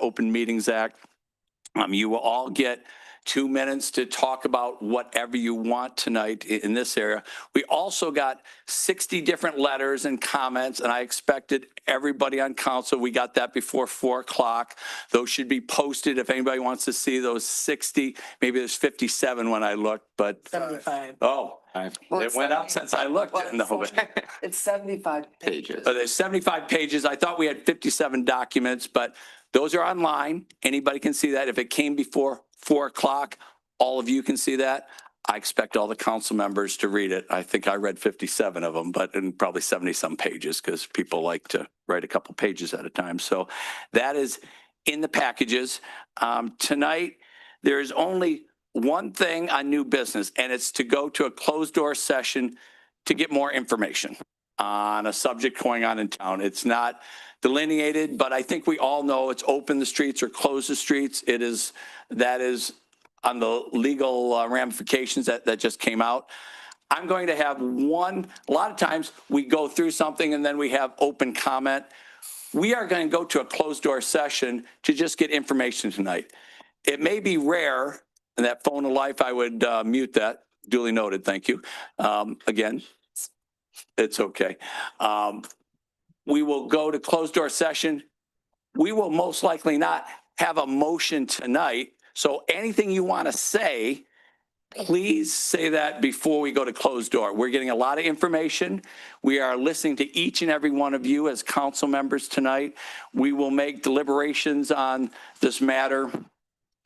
Open Meetings Act. You will all get 2 minutes to talk about whatever you want tonight in this area. We also got 60 different letters and comments, and I expected everybody on council. We got that before 4 o'clock. Those should be posted if anybody wants to see those 60. Maybe there's 57 when I looked, but 75. oh, it went up since I looked. It's 75 pages. There's 75 pages. I thought we had 57 documents, but those are online. Anybody can see that. If it came before 4 o'clock, all of you can see that. I expect all the council members to read it. I think I read 57 of them, but in probably 70 some pages because people like to write a couple pages at a time. So that is in the packages. Tonight, there's only one thing on new business, and it's to go to a closed door session to get more information on a subject going on in town. It's not delineated, but I think we all know it's open the streets or close the streets. That is on the legal ramifications that just came out. I'm going to have a lot of times we go through something and then we have open comment. We are going to go to a closed door session to just get information tonight. It may be rare, and that phone of life, I would mute that. Duly noted, thank you. Again, it's okay. We will go to closed door session. We will most likely not have a motion tonight. So anything you want to say, please say that before we go to closed door. We're getting a lot of information. We are listening to each and every one of you as council members tonight. We will make deliberations on this matter,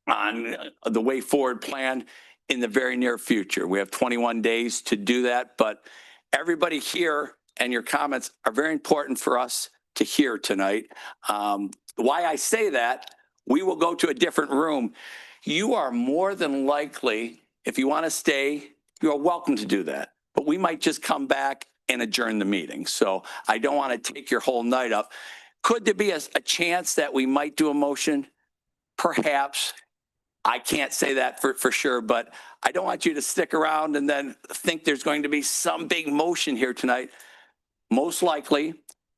on the way forward plan in the very near future. We have 21 days to do that, but everybody here and your comments are very important for us to hear tonight. Why I say that, we will go to a different room. You are more than likely, if you want to stay, you are welcome to do that. But we might just come back and adjourn the meeting. So I don't want to take your whole night up. Could there be a chance that we might do a motion? Perhaps. I can't say that for sure, but I don't want you to stick around and then think there's going to be some big motion here tonight. Most likely,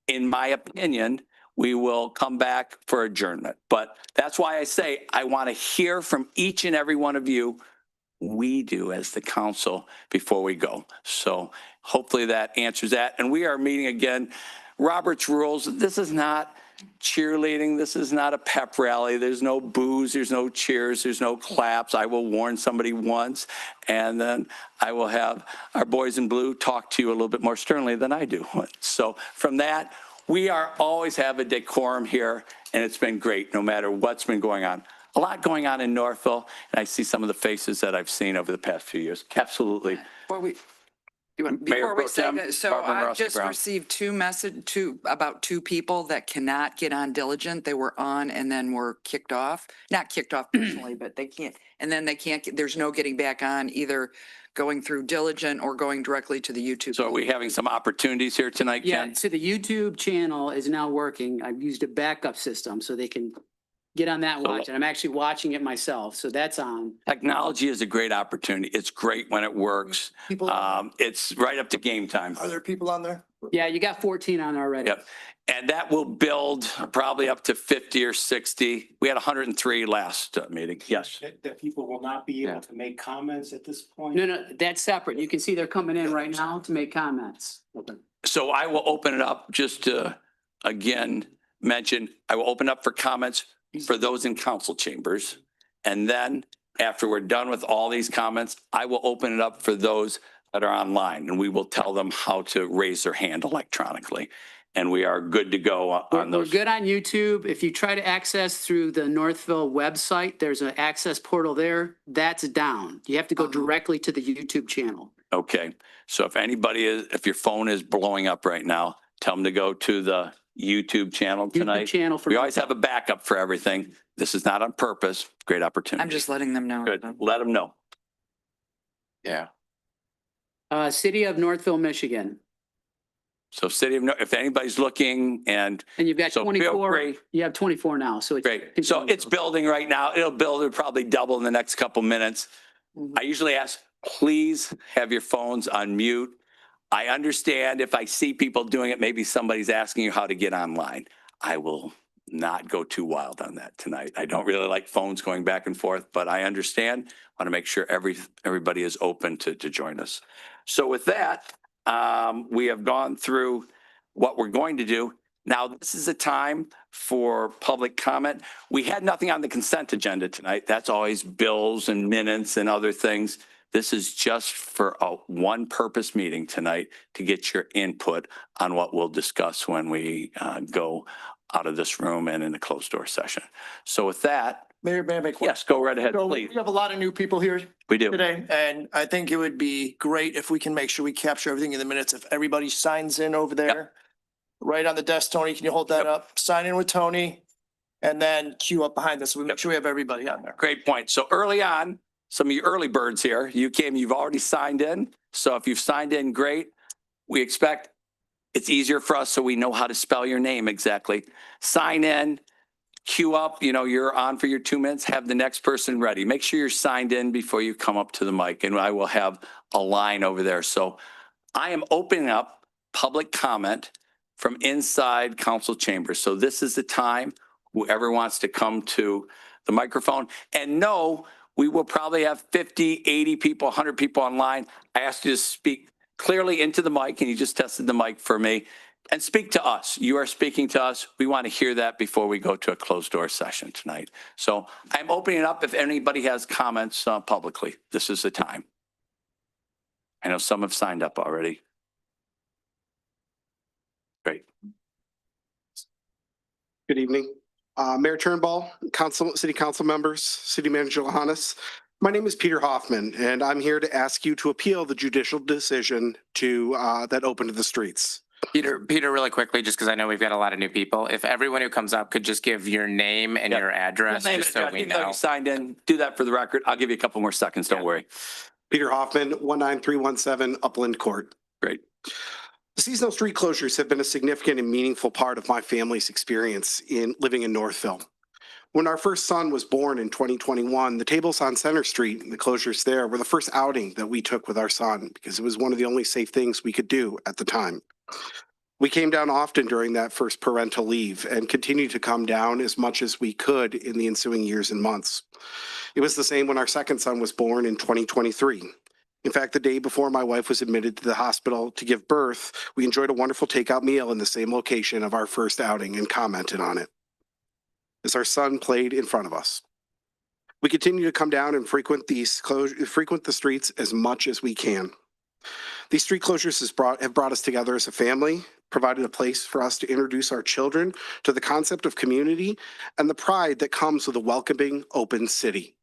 in my opinion, we will come back for adjournment. But that's why I say I want to hear from each and every one of you. We do as the council before we go. So hopefully that answers that. And we are meeting again. Robert's rules, this is not cheerleading. This is not a pep rally. There's no boos. There's no cheers. There's no claps. I will warn somebody once, and then I will have our boys in blue talk to you a little bit more sternly than I do. So from that, we always have a decorum here, and it's been great no matter what's been going on. A lot going on in Northville, and I see some of the faces that I've seen over the past few years. Absolutely. Before we say that, so I just received about two people that cannot get on Diligent. They were on and then were kicked off. Not kicked off personally, but they can't. And then they can't, there's no getting back on, either going through Diligent or going directly to the YouTube. So are we having some opportunities here tonight, Ken? Yeah, so the YouTube channel is now working. I've used a backup system so they can get on that watch, and I'm actually watching it myself, so that's on. Technology is a great opportunity. It's great when it works. It's right up to game time. Are there people on there? Yeah, you got 14 on already. Yep. And that will build probably up to 50 or 60. We had 103 last meeting. Yes. That people will not be able to make comments at this point? No, that's separate. You can see they're coming in right now to make comments. Okay. So I will open it up just to, again, mention, I will open up for comments for those in council chambers. And then after we're done with all these comments, I will open it up for those that are online, and we will tell them how to raise their hand electronically. And we are good to go on those. We're good on YouTube. If you try to access through the Northville website, there's an access portal there. That's down. You have to go directly to the YouTube channel. Okay. So if your phone is blowing up right now, tell them to go to the YouTube channel tonight. We always have a backup for everything. This is not on purpose. Great opportunity. I'm just letting them know. Good. Let them know. Yeah. City of Northville, Michigan. So if anybody's looking and you've got so 24, you have 24 now. So it's great. So it's building right now. It'll probably double in the next couple minutes. I usually ask, please have your phones on mute. I understand if I see people doing it, maybe somebody's asking you how to get online. I will not go too wild on that tonight. I don't really like phones going back and forth, but I understand. Want to make sure everybody is open to join us. So with that, we have gone through what we're going to do. Now, this is a time for public comment. We had nothing on the consent agenda tonight. That's always bills and minutes and other things. This is just for a one-purpose meeting tonight to get your input on what we'll discuss when we go out of this room and in a closed door session. So with that, Mayor, may I make one? yes, go right ahead, So please. we have a lot of new people here We do. today, and I think it would be great if we can make sure we capture everything in the minutes. If everybody signs in over there, right on the desk, Tony, can you hold that up? Sign in with Tony and then queue up behind us. So we make sure we have everybody on there. Great point. So early on, some of you early birds here, you've already signed in. So if you've signed in, great. We expect it's easier for us so we know how to spell your name exactly. Sign in, queue up, you're on for your 2 minutes, have the next person ready. Make sure you're signed in before you come up to the mic, and I will have a line over there. So I am opening up public comment from inside council chambers. So this is the time, whoever wants to come to the microphone. And no, we will probably have 50, 80 people, 100 people online. I asked you to speak clearly into the mic, and you just tested the mic for me. And speak to us. You are speaking to us. We want to hear that before we go to a closed door session tonight. So I'm opening it up if anybody has comments publicly. This is the time. I know some have signed up already. Great. Good evening. Mayor Turnbull, City Council members, City Manager Johannes. My name is Peter Hoffman, and I'm here to ask you to appeal the judicial decision that opened the streets. Peter, really quickly, just because I know we've got a lot of new people. If everyone who comes up could just give your name and your address, just so we know. You signed in. Do that for the record. I'll give you a couple more seconds. Don't worry. Peter Hoffman, 19317 Upland Court. Great. The seasonal street closures have been a significant and meaningful part of my family's experience in living in Northville. When our first son was born in 2021, the tables on Center Street and the closures there were the first outing that we took with our son because it was one of the only safe things we could do at the time. We came down often during that first parental leave and continued to come down as much as we could in the ensuing years and months. It was the same when our second son was born in 2023. In fact, the day before my wife was admitted to the hospital to give birth, we enjoyed a wonderful takeout meal in the same location of our first outing and commented on it as our son played in front of us. We continue to come down and frequent the streets as much as we can. These street closures have brought us together as a family, provided a place for us to introduce our children to the concept of community and the pride that comes with a welcoming, open city.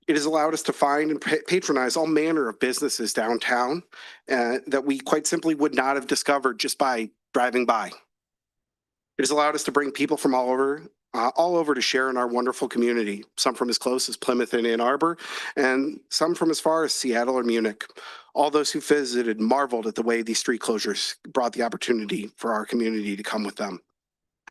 It has allowed us to find and patronize all manner of businesses downtown that we quite simply would not have discovered just by driving by. It has allowed us to bring people from all over to share in our wonderful community, some from as close as Plymouth and Ann Arbor, and some from as far as Seattle or Munich. All those who visited marveled at the way these street closures brought the opportunity for our community to come with them.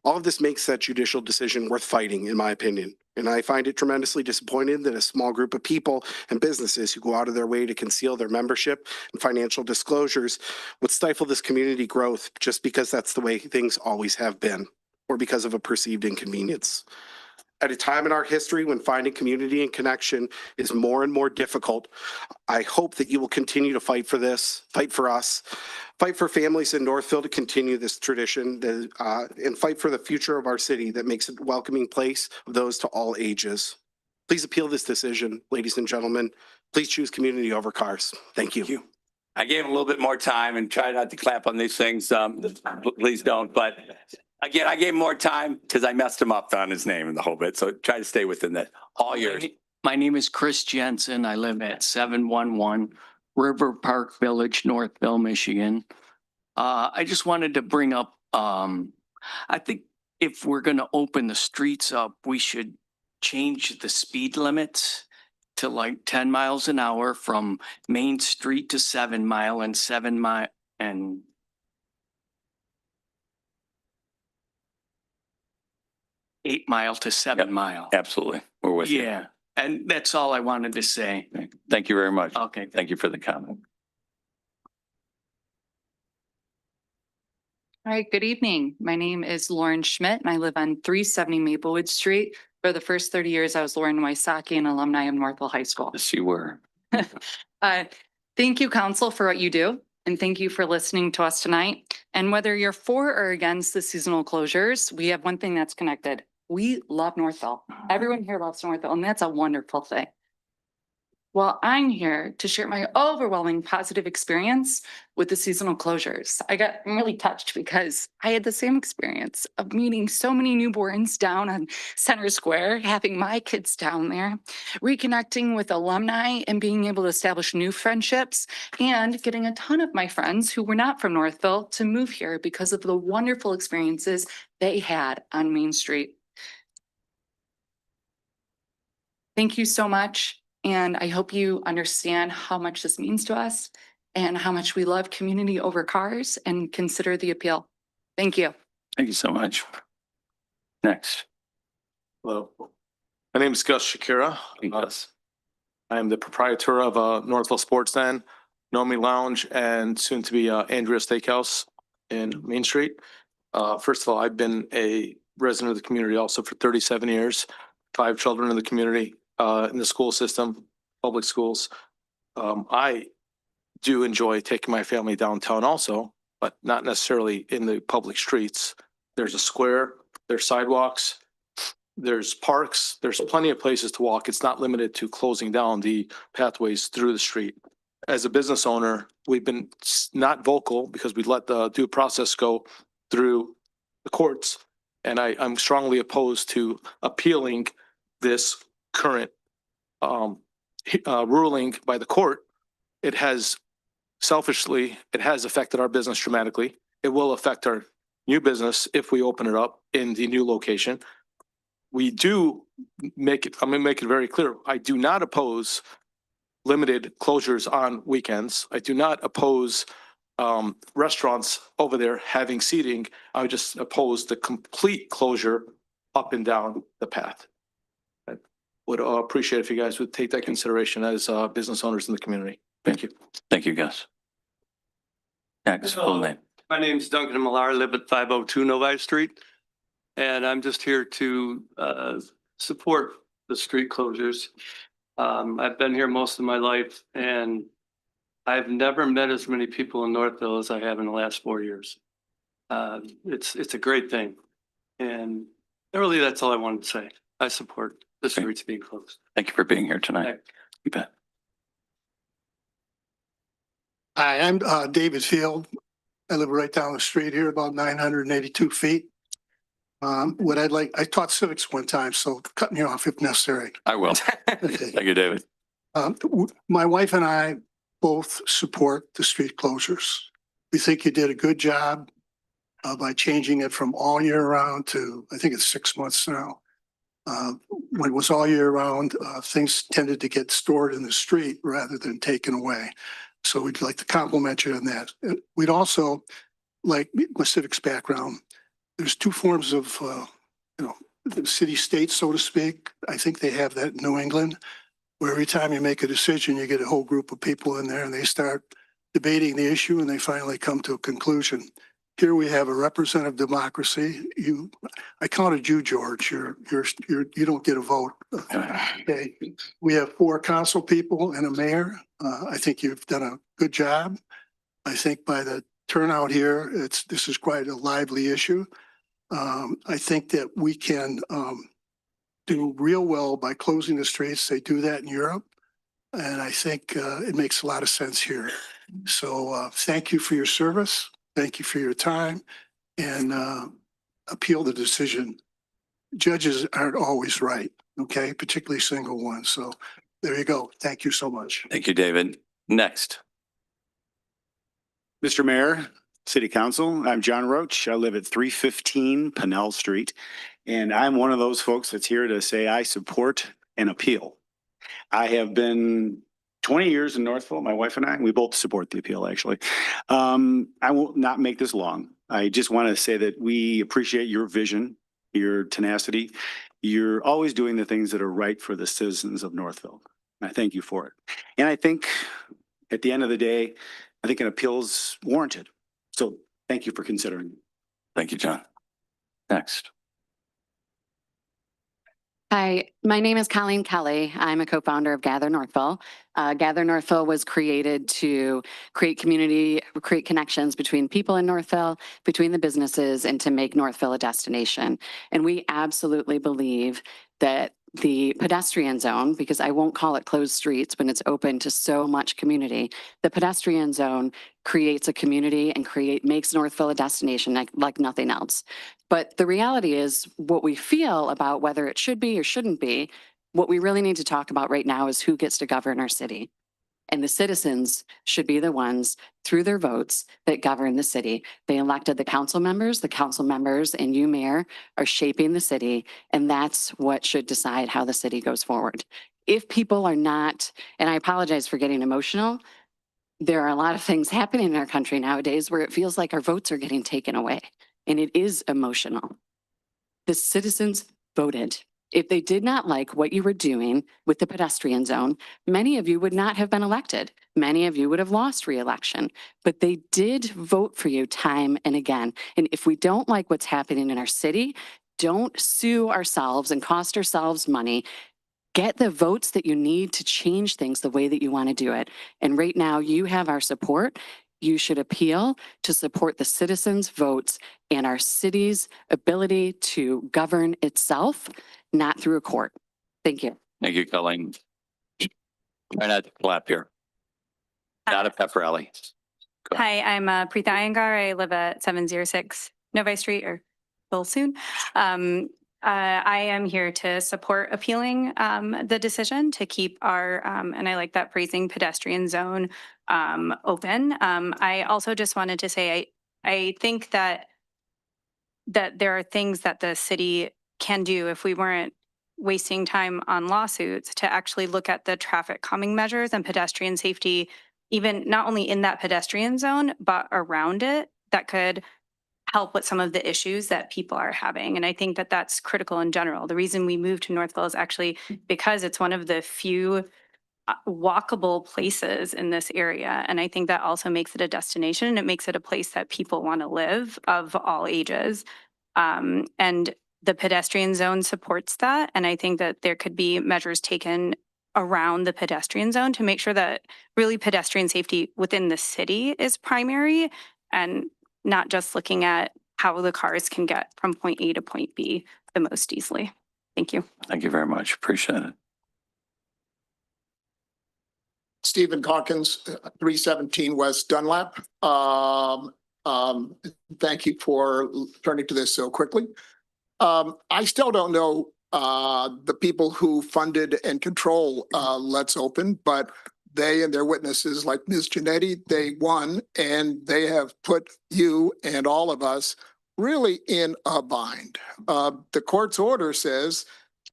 All of this makes that judicial decision worth fighting, in my opinion. And I find it tremendously disappointing that a small group of people and businesses who go out of their way to conceal their membership and financial disclosures would stifle this community growth just because that's the way things always have been, or because of a perceived inconvenience. At a time in our history when finding community and connection is more and more difficult, I hope that you will continue to fight for this, fight for us, fight for families in Northville to continue this tradition, and fight for the future of our city that makes it a welcoming place of those to all ages. Please appeal this decision, ladies and gentlemen. Please choose community over cars. Thank you. Thank you. I gave a little bit more time and try not to clap on these things. Please don't. But again, I gave more time because I messed him up on his name and the whole bit. So try to stay within that. All yours. My name is Chris Jensen. I live at 711 River Park Village, Northville, Michigan. I just wanted to bring up, I think if we're going to open the streets up, we should change the speed limits to like 10 miles an hour from Main Street to 7 Mile and 7 Mile and Eight Mile to 7 Mile. Absolutely. We're with you. Yeah. And that's all I wanted to say. Thank you very much. Okay. Thank you for the comment. All right, good evening. My name is Lauren Schmidt and I live on 370 Maplewood Street. For the first 30 years, I was Lauren Wysocki, an alumni of Northville High School. Yes, you were. Thank you, council, for what you do. And thank you for listening to us tonight. And whether you're for or against the seasonal closures, we have one thing that's connected. We love Northville. Everyone here loves Northville, and that's a wonderful thing. Well, I'm here to share my overwhelming positive experience with the seasonal closures. I'm really touched because I had the same experience of meeting so many newborns down on Center Square, having my kids down there, reconnecting with alumni and being able to establish new friendships, and getting a ton of my friends who were not from Northville to move here because of the wonderful experiences they had on Main Street. Thank you so much. And I hope you understand how much this means to us and how much we love community over cars, and consider the appeal. Thank you. Thank you so much. Next. Hello, my name is Gus Shakira. I am the proprietor of Northville Sports Den, Nomi Lounge, and soon to be Andrea Steakhouse in Main Street. First of all, I've been a resident of the community also for 37 years, 5 children in the community, in the school system, public schools. I do enjoy taking my family downtown also, but not necessarily in the public streets. There's a square, there's sidewalks, there's parks, there's plenty of places to walk. It's not limited to closing down the pathways through the street. As a business owner, we've been not vocal because we let the due process go through the courts. And I'm strongly opposed to appealing this current ruling by the court. It has affected our business dramatically. It will affect our new business if we open it up in the new location. I'm gonna make it very clear. I do not oppose limited closures on weekends. I do not oppose restaurants over there having seating. I would just oppose the complete closure up and down the path. I would appreciate if you guys would take that consideration as business owners in the community. Thank you. Thank you, Gus. Next, full name. My name's Duncan Millar. I live at 502 Novi Street. And I'm just here to support the street closures. I've been here most of my life, and I've never met as many people in Northville as I have in the last 4 years. It's a great thing. And really, that's all I wanted to say. I support the streets being closed. Thank you for being here tonight. You bet. Hi, I'm David Field. I live right down the street here, about 982 feet. I taught civics one time, so cut me off if necessary. I will. Thank you, David. My wife and I both support the street closures. We think you did a good job by changing it from all year round to, I think it's 6 months now. When it was all year round, things tended to get stored in the street rather than taken away. So we'd like to compliment you on that. We'd also like, my civics background, there's 2 forms of, the city state, so to speak. I think they have that in New England, where every time you make a decision, you get a whole group of people in there and they start debating the issue and they finally come to a conclusion. Here we have a representative democracy. I counted you, George. You don't get a vote. Okay. We have 4 council people and a mayor. I think you've done a good job. I think by the turnout here, this is quite a lively issue. I think that we can do real well by closing the streets. They do that in Europe. And I think it makes a lot of sense here. So thank you for your service. Thank you for your time, and appeal the decision. Judges aren't always right, okay, particularly single ones. So there you go. Thank you so much. Thank you, David. Next. Mr. Mayor, City Council, I'm John Roach. I live at 315 Pennell Street, and I'm one of those folks that's here to say I support an appeal. I have been 20 years in Northville, my wife and I, we both support the appeal, actually. I will not make this long. I just want to say that we appreciate your vision, your tenacity. You're always doing the things that are right for the citizens of Northville. I thank you for it. And I think at the end of the day, I think an appeal is warranted. So thank you for considering. Thank you, John. Next. Hi, my name is Colleen Kelly. I'm a co-founder of Gather Northville. Gather Northville was created to create community, create connections between people in Northville, between the businesses, and to make Northville a destination. And we absolutely believe that the pedestrian zone, because I won't call it closed streets when it's open to so much community, the pedestrian zone creates a community and makes Northville a destination like nothing else. But the reality is what we feel about whether it should be or shouldn't be, what we really need to talk about right now is who gets to govern our city. And the citizens should be the ones through their votes that govern the city. They elected the council members and you, Mayor, are shaping the city. And that's what should decide how the city goes forward. If people are not, and I apologize for getting emotional, there are a lot of things happening in our country nowadays where it feels like our votes are getting taken away. And it is emotional. The citizens voted. If they did not like what you were doing with the pedestrian zone, many of you would not have been elected. Many of you would have lost re-election, but they did vote for you time and again. And if we don't like what's happening in our city, don't sue ourselves and cost ourselves money. Get the votes that you need to change things the way that you want to do it. And right now you have our support. You should appeal to support the citizens' votes and our city's ability to govern itself, not through a court. Thank you. Thank you, Colleen. Try not to clap here. Not a pep rally. Hi, I'm Preetha Iyengar. I live at 706 Novi Street, or will soon. I am here to support appealing the decision to keep our, and I like that phrasing, pedestrian zone open. I also just wanted to say, I think that there are things that the city can do if we weren't wasting time on lawsuits to actually look at the traffic calming measures and pedestrian safety, even not only in that pedestrian zone, but around it, that could help with some of the issues that people are having. And I think that that's critical in general. The reason we moved to Northville is actually because it's one of the few walkable places in this area. And I think that also makes it a destination, and it makes it a place that people want to live of all ages. And the pedestrian zone supports that. And I think that there could be measures taken around the pedestrian zone to make sure that really pedestrian safety within the city is primary, and not just looking at how the cars can get from point A to point B the most easily. Thank you. Thank you very much. Appreciate it. Stephen Conkins, 317 West Dunlap. Thank you for turning to this so quickly. I still don't know the people who funded and control Let's Open, but they and their witnesses like Ms. Giannetti, they won, and they have put you and all of us really in a bind. The court's order says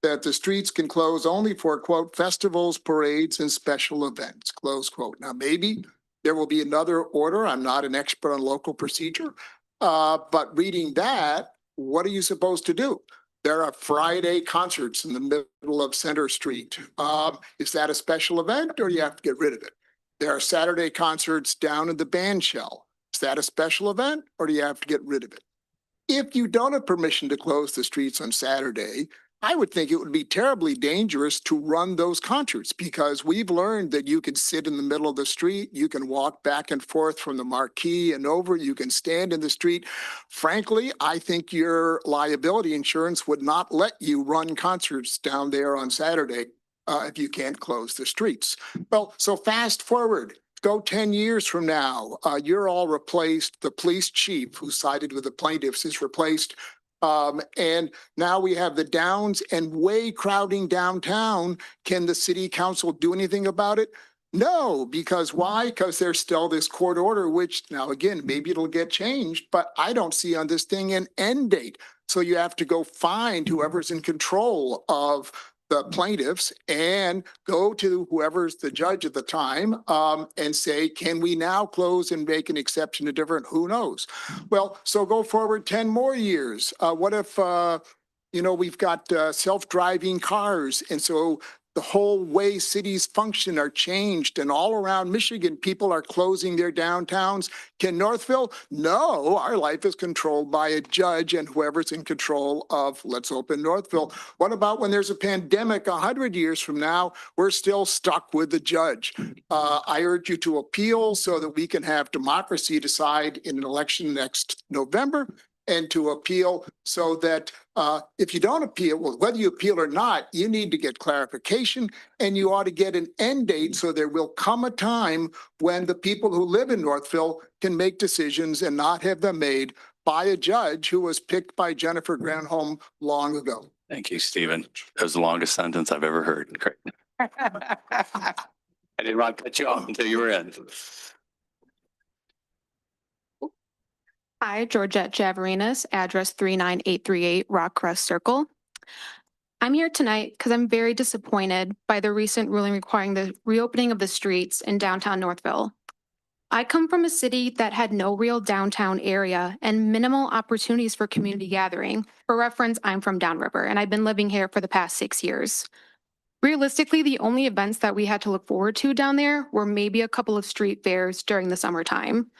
that the streets can close only for, quote, festivals, parades, and special events, close quote. Now, maybe there will be another order. I'm not an expert on local procedure, but reading that, what are you supposed to do? There are Friday concerts in the middle of Center Street. Is that a special event, or do you have to get rid of it? There are Saturday concerts down in the band shell. Is that a special event, or do you have to get rid of it? If you don't have permission to close the streets on Saturday, I would think it would be terribly dangerous to run those concerts, because we've learned that you can sit in the middle of the street, you can walk back and forth from the marquee and over, you can stand in the street. Frankly, I think your liability insurance would not let you run concerts down there on Saturday if you can't close the streets. Well, so fast forward. Go 10 years from now, you're all replaced. The police chief who sided with the plaintiffs is replaced. And now we have the Downs and way crowding downtown. Can the city council do anything about it? No, because why? Because there's still this court order, which now again, maybe it'll get changed, but I don't see on this thing an end date. So you have to go find whoever's in control of the plaintiffs and go to whoever's the judge at the time and say, can we now close and make an exception to different? Who knows? Well, so go forward 10 more years. What if, we've got self-driving cars, and so The whole way cities function are changed, and all around Michigan, people are closing their downtowns. Can Northville? No, our life is controlled by a judge and whoever's in control of Let's Open Northville. What about when there's a pandemic 100 years from now? We're still stuck with the judge. I urge you to appeal so that we can have democracy decide in an election next November, and to appeal so that if you don't appeal, well, whether you appeal or not, you need to get clarification, and you ought to get an end date so there will come a time when the people who live in Northville can make decisions and not have them made by a judge who was picked by Jennifer Granholm long ago. Thank you, Stephen. That was the longest sentence I've ever heard. Great. I didn't want to cut you off until you were in. Hi, Geette Javarinus, address 39838 Rock Crest Circle. I'm here tonight because I'm very disappointed by the recent ruling requiring the reopening of the streets in downtown Northville. I come from a city that had no real downtown area and minimal opportunities for community gathering. For reference, I'm from Downriver, and I've been living here for the past 6 years. Realistically, the only events that we had to look forward to down there were maybe a couple of street fairs during the summertime.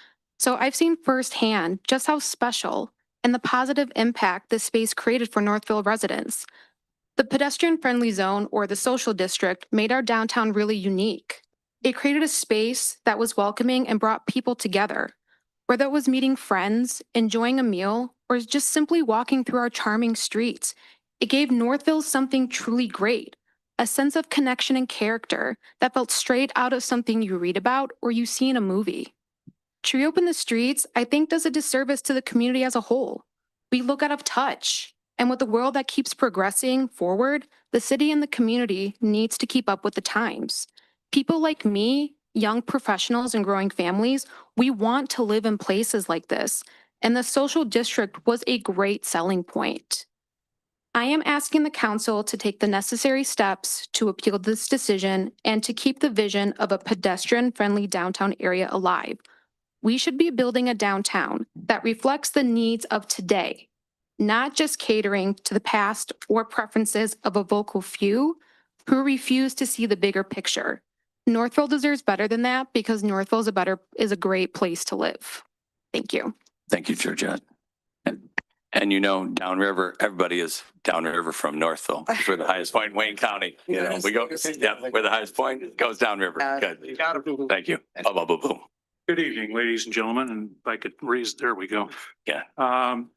So I've seen firsthand just how special and the positive impact this space created for Northville residents. The pedestrian-friendly zone, or the social district, made our downtown really unique. It created a space that was welcoming and brought people together, whether it was meeting friends, enjoying a meal, or just simply walking through our charming streets. It gave Northville something truly great, a sense of connection and character that felt straight out of something you read about or you see in a movie. To reopen the streets, I think, does a disservice to the community as a whole. We look out of touch, and with a world that keeps progressing forward, the city and the community needs to keep up with the times. People like me, young professionals and growing families, we want to live in places like this, and the social district was a great selling point. I am asking the council to take the necessary steps to appeal this decision and to keep the vision of a pedestrian-friendly downtown area alive. We should be building a downtown that reflects the needs of today, not just catering to the past or preferences of a vocal few who refuse to see the bigger picture. Northville deserves better than that because Northville is a great place to live. Thank you. Thank you, Georgette. And you know, downriver, everybody is downriver from Northville. We're the highest point in Wayne County. You know, we go, yeah, we're the highest point, it goes downriver. Good. Thank you. Boom. Good evening, ladies and gentlemen, and if I could raise, there we go. Yeah.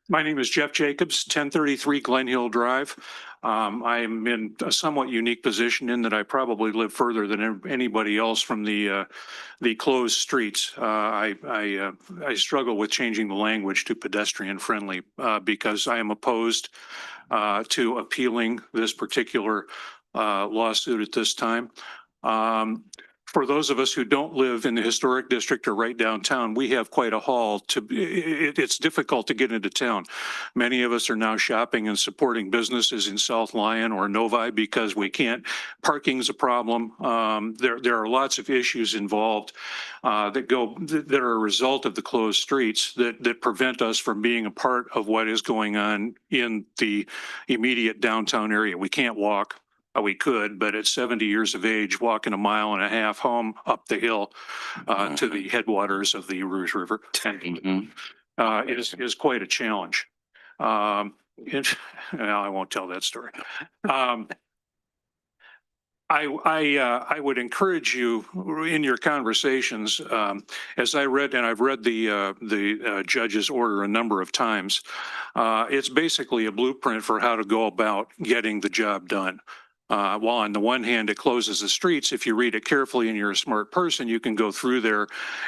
My name is Jeff Jacobs, 1033 Glen Hill Drive. I'm in a somewhat unique position in that I probably live further than anybody else from the closed streets. I struggle with changing the language to pedestrian friendly because I am opposed to appealing this particular lawsuit at this time. For those of us who don't live in the historic district or right downtown, we have quite a haul to, it's difficult to get into town. Many of us are now shopping and supporting businesses in South Lyon or Novi because we can't, parking's a problem. There are lots of issues involved that are a result of the closed streets that prevent us from being a part of what is going on in the immediate downtown area. We can't walk. We could, but at 70 years of age, walking 1.5 miles home up the hill to the headwaters of the Rouge River is quite a challenge. Well, I won't tell that story. I would encourage you in your conversations, as I read, and I've read the judge's order a number of times. It's basically a blueprint for how to go about getting the job done. While on the one hand, it closes the streets, if you read it carefully and you're a smart person, you can go through there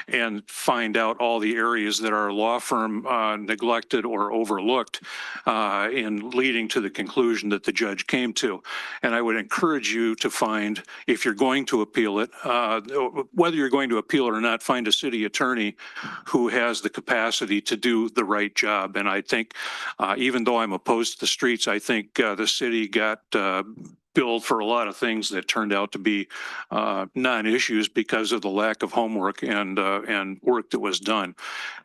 and find out all the areas that our law firm neglected or overlooked in leading to the conclusion that the judge came to. And I would encourage you to find, if you're going to appeal it, whether you're going to appeal it or not, find a city attorney who has the capacity to do the right job. And I think even though I'm opposed to the streets, I think the city got billed for a lot of things that turned out to be non-issues because of the lack of homework and work that was done.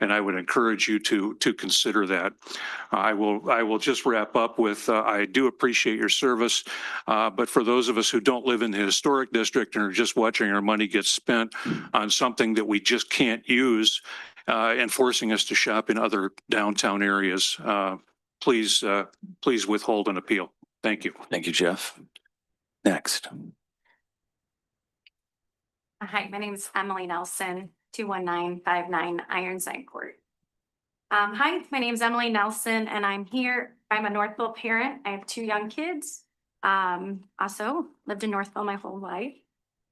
And I would encourage you to consider that. I will just wrap up with I do appreciate your service, but for those of us who don't live in the historic district and are just watching our money get spent on something that we just can't use and forcing us to shop in other downtown areas, please withhold an appeal. Thank you. Thank you, Jeff. Next. Hi, my name is Emily Nelson, 21959 Ironside Court. Hi, my name is Emily Nelson, and I'm here. I'm a Northville parent. I have 2 young kids. Also lived in Northville my whole life.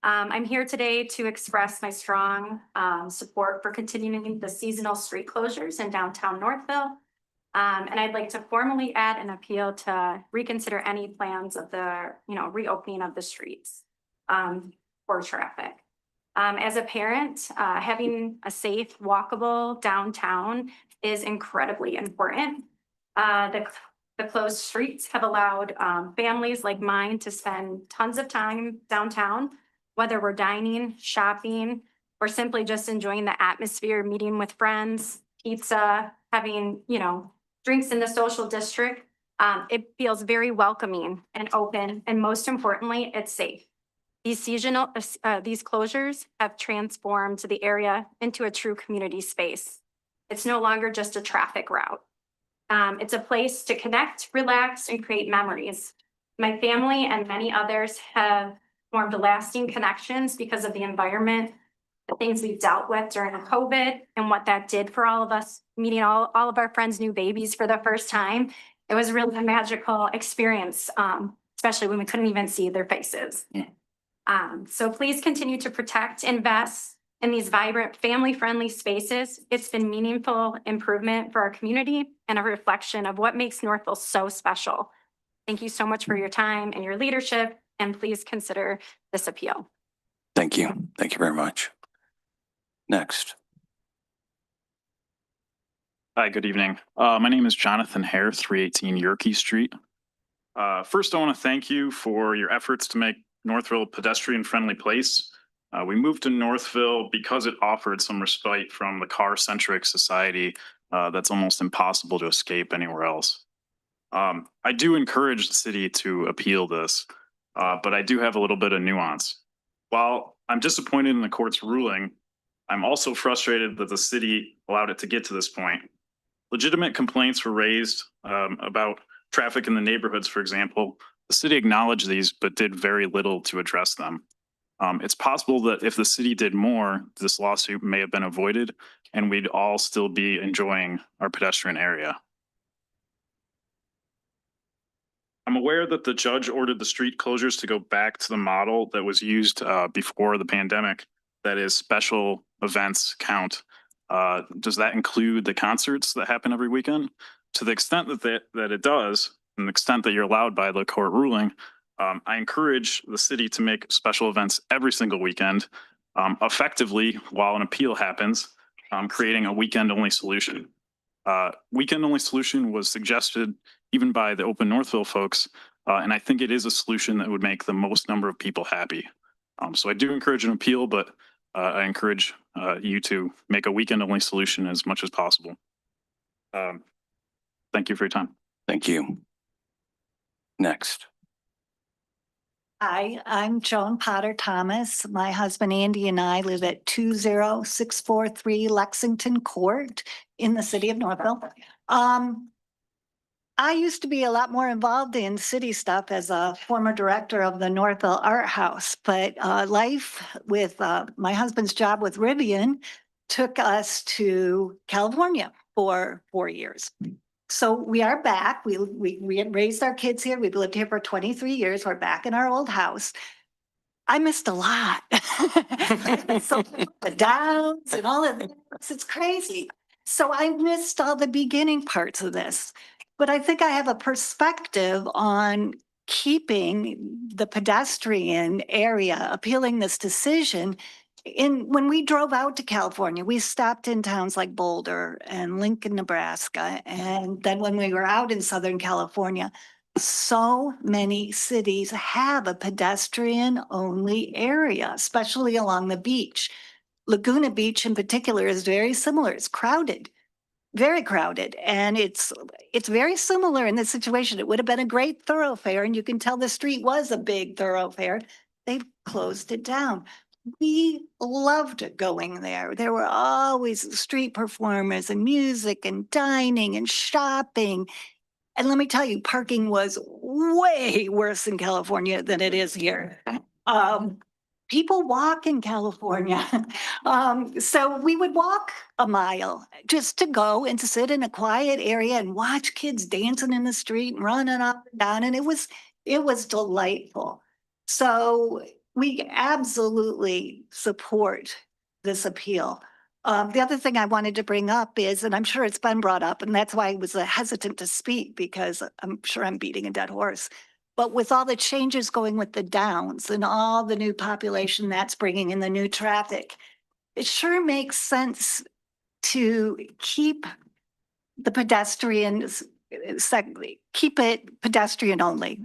I'm here today to express my strong support for continuing the seasonal street closures in downtown Northville. And I'd like to formally add an appeal to reconsider any plans of the, reopening of the streets for traffic. As a parent, having a safe, walkable downtown is incredibly important. The closed streets have allowed families like mine to spend tons of time downtown, whether we're dining, shopping, or simply just enjoying the atmosphere, meeting with friends, pizza, having, drinks in the social district. It feels very welcoming and open, and most importantly, it's safe. These closures have transformed the area into a true community space. It's no longer just a traffic route. It's a place to connect, relax, and create memories. My family and many others have formed lasting connections because of the environment, the things we've dealt with during COVID and what that did for all of us, meeting all of our friends' new babies for the first time. It was really a magical experience, especially when we couldn't even see their faces. So please continue to protect, invest in these vibrant, family-friendly spaces. It's been meaningful improvement for our community and a reflection of what makes Northville so special. Thank you so much for your time and your leadership, and please consider this appeal. Thank you. Thank you very much. Next. Hi, good evening. My name is Jonathan Hare, 318 Yerke Street. First, I want to thank you for your efforts to make Northville a pedestrian-friendly place. We moved to Northville because it offered some respite from the car-centric society that's almost impossible to escape anywhere else. I do encourage the city to appeal this, but I do have a little bit of nuance. While I'm disappointed in the court's ruling, I'm also frustrated that the city allowed it to get to this point. Legitimate complaints were raised about traffic in the neighborhoods, for example. The city acknowledged these, but did very little to address them. It's possible that if the city did more, this lawsuit may have been avoided and we'd all still be enjoying our pedestrian area. I'm aware that the judge ordered the street closures to go back to the model that was used before the pandemic, that is special events count. Does that include the concerts that happen every weekend? To the extent that it does, and the extent that you're allowed by the court ruling, I encourage the city to make special events every single weekend, effectively while an appeal happens, creating a weekend-only solution. Weekend-only solution was suggested even by the Open Northville folks, and I think it is a solution that would make the most number of people happy. So I do encourage an appeal, but I encourage you to make a weekend-only solution as much as possible. Thank you for your time. Thank you. Next. Hi, I'm Joan Potter Thomas. My husband Andy and I live at 20643 Lexington Court in the city of Northville. I used to be a lot more involved in city stuff as a former director of the Northville Art House, but life with my husband's job with Rivian took us to California for 4 years. So we are back. We had raised our kids here. We've lived here for 23 years. We're back in our old house. I missed a lot. So the downs and all of this, it's crazy. So I missed all the beginning parts of this. But I think I have a perspective on keeping the pedestrian area, appealing this decision. When we drove out to California, we stopped in towns like Boulder and Lincoln, Nebraska. And then when we were out in Southern California, So many cities have a pedestrian-only area, especially along the beach. Laguna Beach in particular is very similar. It's crowded, very crowded. And it's very similar in this situation. It would have been a great thoroughfare, and you can tell the street was a big thoroughfare. They've closed it down. We loved going there. There were always street performers and music and dining and shopping. And let me tell you, parking was way worse in California than it is here. People walk in California. So we would walk a mile just to go and to sit in a quiet area and watch kids dancing in the street and running up and down. And it was delightful. So we absolutely support this appeal. The other thing I wanted to bring up is, and I'm sure it's been brought up, and that's why I was hesitant to speak, because I'm sure I'm beating a dead horse. But with all the changes going with the downs and all the new population that's bringing in the new traffic, it sure makes sense to keep the pedestrians, keep it pedestrian only.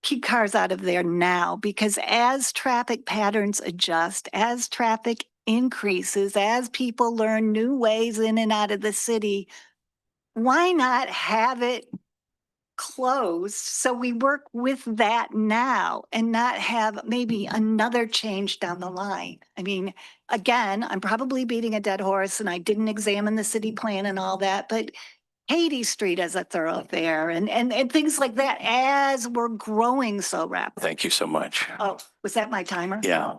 Keep cars out of there now, because as traffic patterns adjust, as traffic increases, as people learn new ways in and out of the city, why not have it closed so we work with that now and not have maybe another change down the line? I mean, again, I'm probably beating a dead horse, and I didn't examine the city plan and all that, but Haiti Street as a thoroughfare and things like that as we're growing so rapidly. Thank you so much. Oh, was that my timer? Yeah.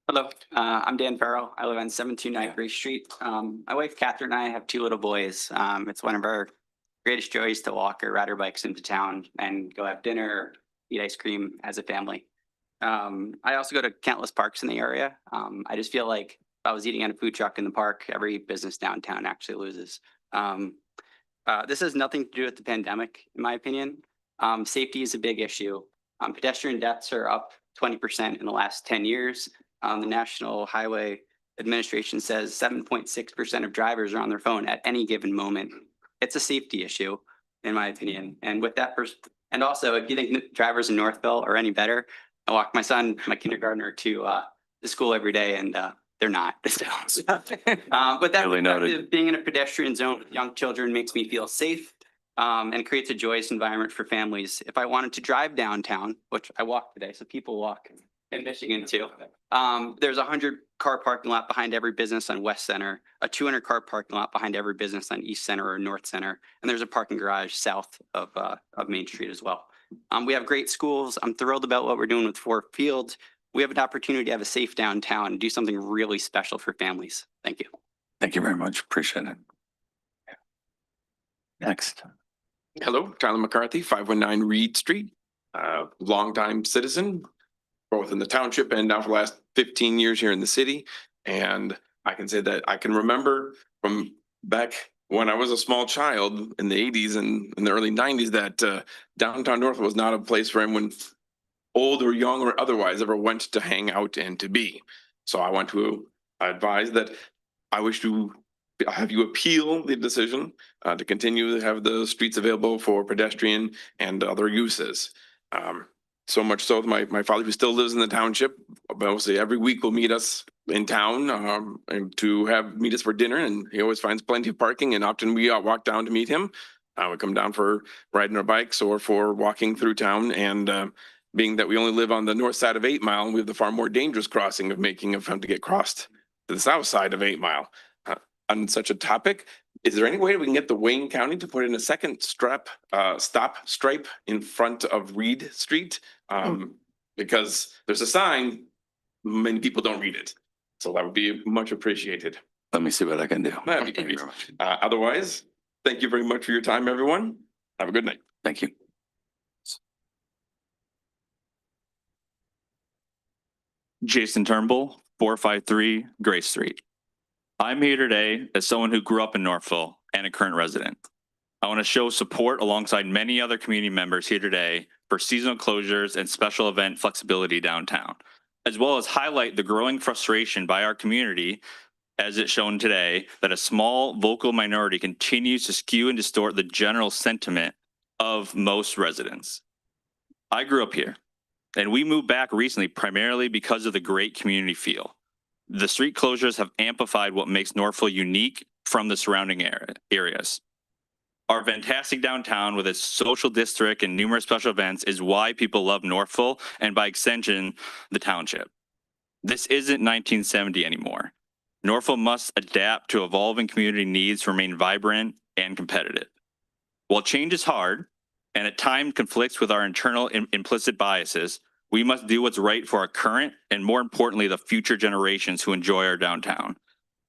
Hello, I'm Dan Farrell. I live on 729 Grace Street. My wife Catherine and I have two little boys. It's one of our greatest joys to walk or ride our bikes into town and go have dinner, or eat ice cream as a family. I also go to countless parks in the area. I just feel like if I was eating on a food truck in the park, every business downtown actually loses. This has nothing to do with the pandemic, in my opinion. Safety is a big issue. Pedestrian deaths are up 20% in the last 10 years. The National Highway Administration says 7.6% of drivers are on their phone at any given moment. It's a safety issue, in my opinion. And with that, and also, if you think drivers in Northville are any better, I walk my son, my kindergartner, to school every day, and they're not. But that really being in a pedestrian zone with young children makes me feel safe and creates a joyous environment for families. If I wanted to drive downtown, which I walk today, so people walk in Michigan too. There's a 100-car parking lot behind every business on West Center, a 200-car parking lot behind every business on East Center or North Center, and there's a parking garage south of Main Street as well. We have great schools. I'm thrilled about what we're doing with Ford Field. We have an opportunity to have a safe downtown and do something really special for families. Thank you. Thank you very much. Appreciate it. Next. Hello, Tyler McCarthy, 519 Reed Street, longtime citizen, both in the township and now for the last 15 years here in the city. And I can say that I can remember from back when I was a small child in the 80s and in the early 90s that downtown Northville was not a place for anyone old or young or otherwise ever went to hang out and to be. So I want to advise that I wish to have you appeal the decision to continue to have the streets available for pedestrian and other uses. So much so that my father, who still lives in the township, mostly every week will meet us in town and to meet us for dinner, and he always finds plenty of parking, and often we walk down to meet him. We come down for riding our bikes or for walking through town, and being that we only live on the north side of 8 Mile, we have the far more dangerous crossing of having to get crossed to the south side of 8 Mile. On such a topic, is there any way we can get the Wayne County to put in a second stop stripe in front of Reed Street? Because there's a sign, many people don't read it. So that would be much appreciated. Let me see what I can do. That'd be great. Otherwise, thank you very much for your time, everyone. Have a good night. Thank you. Jason Turnbull, 453 Grace Street. I'm here today as someone who grew up in Northville and a current resident. I want to show support alongside many other community members here today for seasonal closures and special event flexibility downtown, as well as highlight the growing frustration by our community as it's shown today, that a small vocal minority continues to skew and distort the general sentiment of most residents. I grew up here, and we moved back recently primarily because of the great community feel. The street closures have amplified what makes Northville unique from the surrounding areas. Our fantastic downtown with its social district and numerous special events is why people love Northville and by extension, the township. This isn't 1970 anymore. Northville must adapt to evolving community needs to remain vibrant and competitive. While change is hard and at times conflicts with our internal implicit biases, we must do what's right for our current and more importantly, the future generations who enjoy our downtown.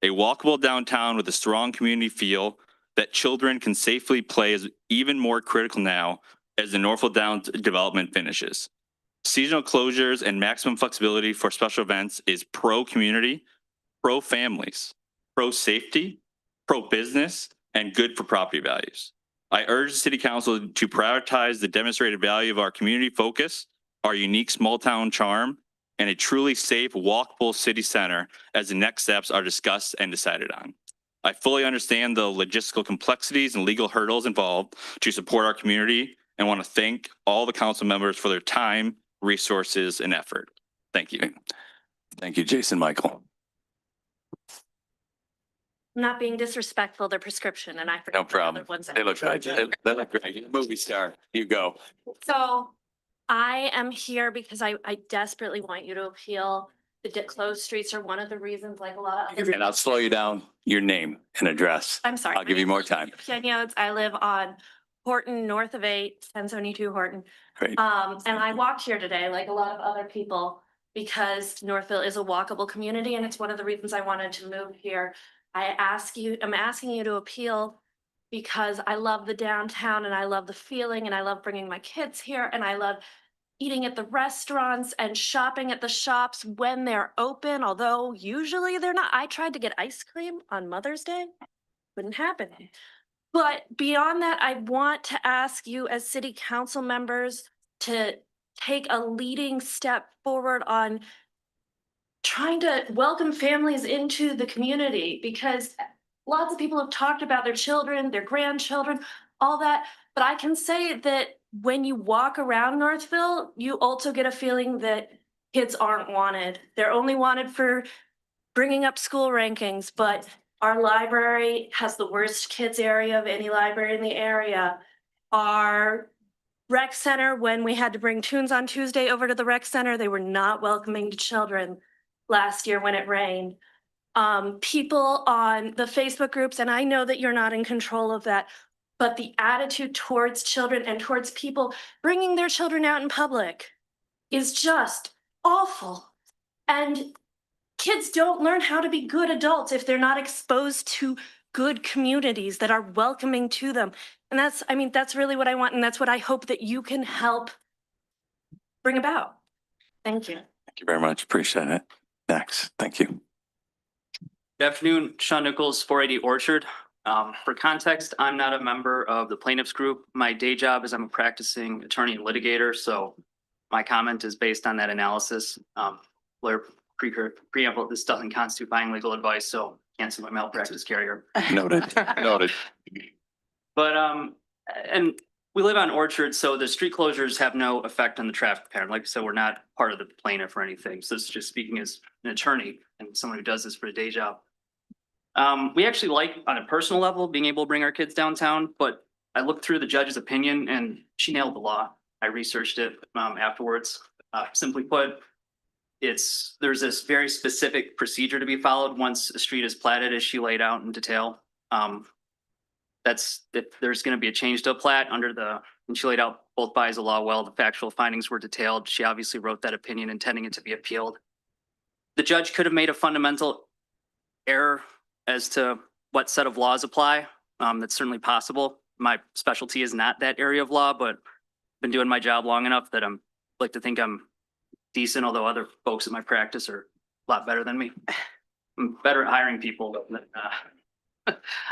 A walkable downtown with a strong community feel that children can safely play is even more critical now as the Northville Downs development finishes. Seasonal closures and maximum flexibility for special events is pro-community, pro-families, pro-safety, pro-business, and good for property values. I urge the City Council to prioritize the demonstrated value of our community focus, our unique small town charm, and a truly safe, walkable city center as the next steps are discussed and decided on. I fully understand the logistical complexities and legal hurdles involved to support our community and want to thank all the council members for their time, resources, and effort. Thank you. Thank you, Jason Michael. Not being disrespectful, their prescription, and I forgot. No problem. They look great. They look great. Movie star. You go. So I am here because I desperately want you to appeal. The closed streets are one of the reasons, like a lot of. And I'll slow you down. Your name and address. I'm sorry. I'll give you more time. Pianos. I live on Horton, north of 1072 Horton. Great. And I walked here today, like a lot of other people, because Northville is a walkable community, and it's one of the reasons I wanted to move here. I'm asking you to appeal because I love the downtown and I love the feeling and I love bringing my kids here and I love eating at the restaurants and shopping at the shops when they're open, although usually they're not. I tried to get ice cream on Mother's Day, couldn't happen. But beyond that, I want to ask you as city council members to take a leading step forward on trying to welcome families into the community, because lots of people have talked about their children, their grandchildren, all that. But I can say that when you walk around Northville, you also get a feeling that kids aren't wanted. They're only wanted for bringing up school rankings, but our library has the worst kids area of any library in the area. Our rec center, when we had to bring Tunes on Tuesday over to the rec center, they were not welcoming to children last year when it rained. People on the Facebook groups, and I know that you're not in control of that, but the attitude towards children and towards people bringing their children out in public is just awful. And kids don't learn how to be good adults if they're not exposed to good communities that are welcoming to them. And that's really what I want. And that's what I hope that you can help bring about. Thank you. Thank you very much. Appreciate it. Next. Thank you. Good afternoon, Sean Nichols, 480 Orchard. For context, I'm not a member of the plaintiffs group. My day job is I'm a practicing attorney and litigator, so my comment is based on that analysis. Lawyer preamble, this doesn't constitute buying legal advice, so can't sue my malpractice carrier. Noted. Noted. But and we live on Orchard, so the street closures have no effect on the traffic pattern. Like I said, we're not part of the plaintiff or anything. So this is just speaking as an attorney and someone who does this for a day job. We actually like, on a personal level, being able to bring our kids downtown, but I looked through the judge's opinion and she nailed the law. I researched it afterwards. Simply put, there's this very specific procedure to be followed once a street is platted, as she laid out in detail. That's if there's going to be a change to a plat and she laid out both bodies of law well. The factual findings were detailed. She obviously wrote that opinion intending it to be appealed. The judge could have made a fundamental error as to what set of laws apply. That's certainly possible. My specialty is not that area of law, but I've been doing my job long enough that I'm like to think I'm decent, although other folks at my practice are a lot better than me. I'm better at hiring people than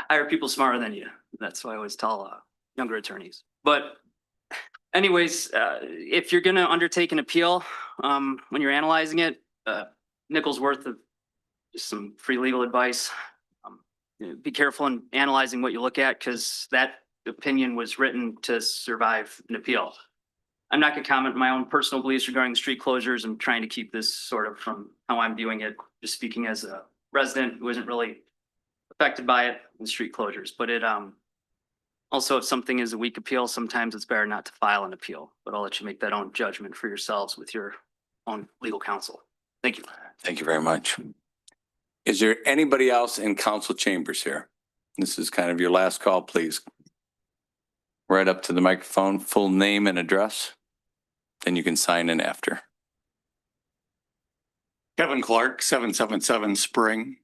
hire people smarter than you. That's why I always tell younger attorneys. But anyways, if you're going to undertake an appeal, when you're analyzing it, nickel's worth of just some free legal advice. Be careful in analyzing what you look at, because that opinion was written to survive an appeal. I'm not going to comment on my own personal beliefs regarding the street closures. I'm trying to keep this sort of from how I'm viewing it, just speaking as a resident who isn't really affected by it in street closures. But it also, if something is a weak appeal, sometimes it's better not to file an appeal. But I'll let you make that own judgment for yourselves with your own legal counsel. Thank you. Thank you very much. Is there anybody else in council chambers here? This is kind of your last call, please. Right up to the microphone, full name and address. Then you can sign in after. Kevin Clark, 777 Spring.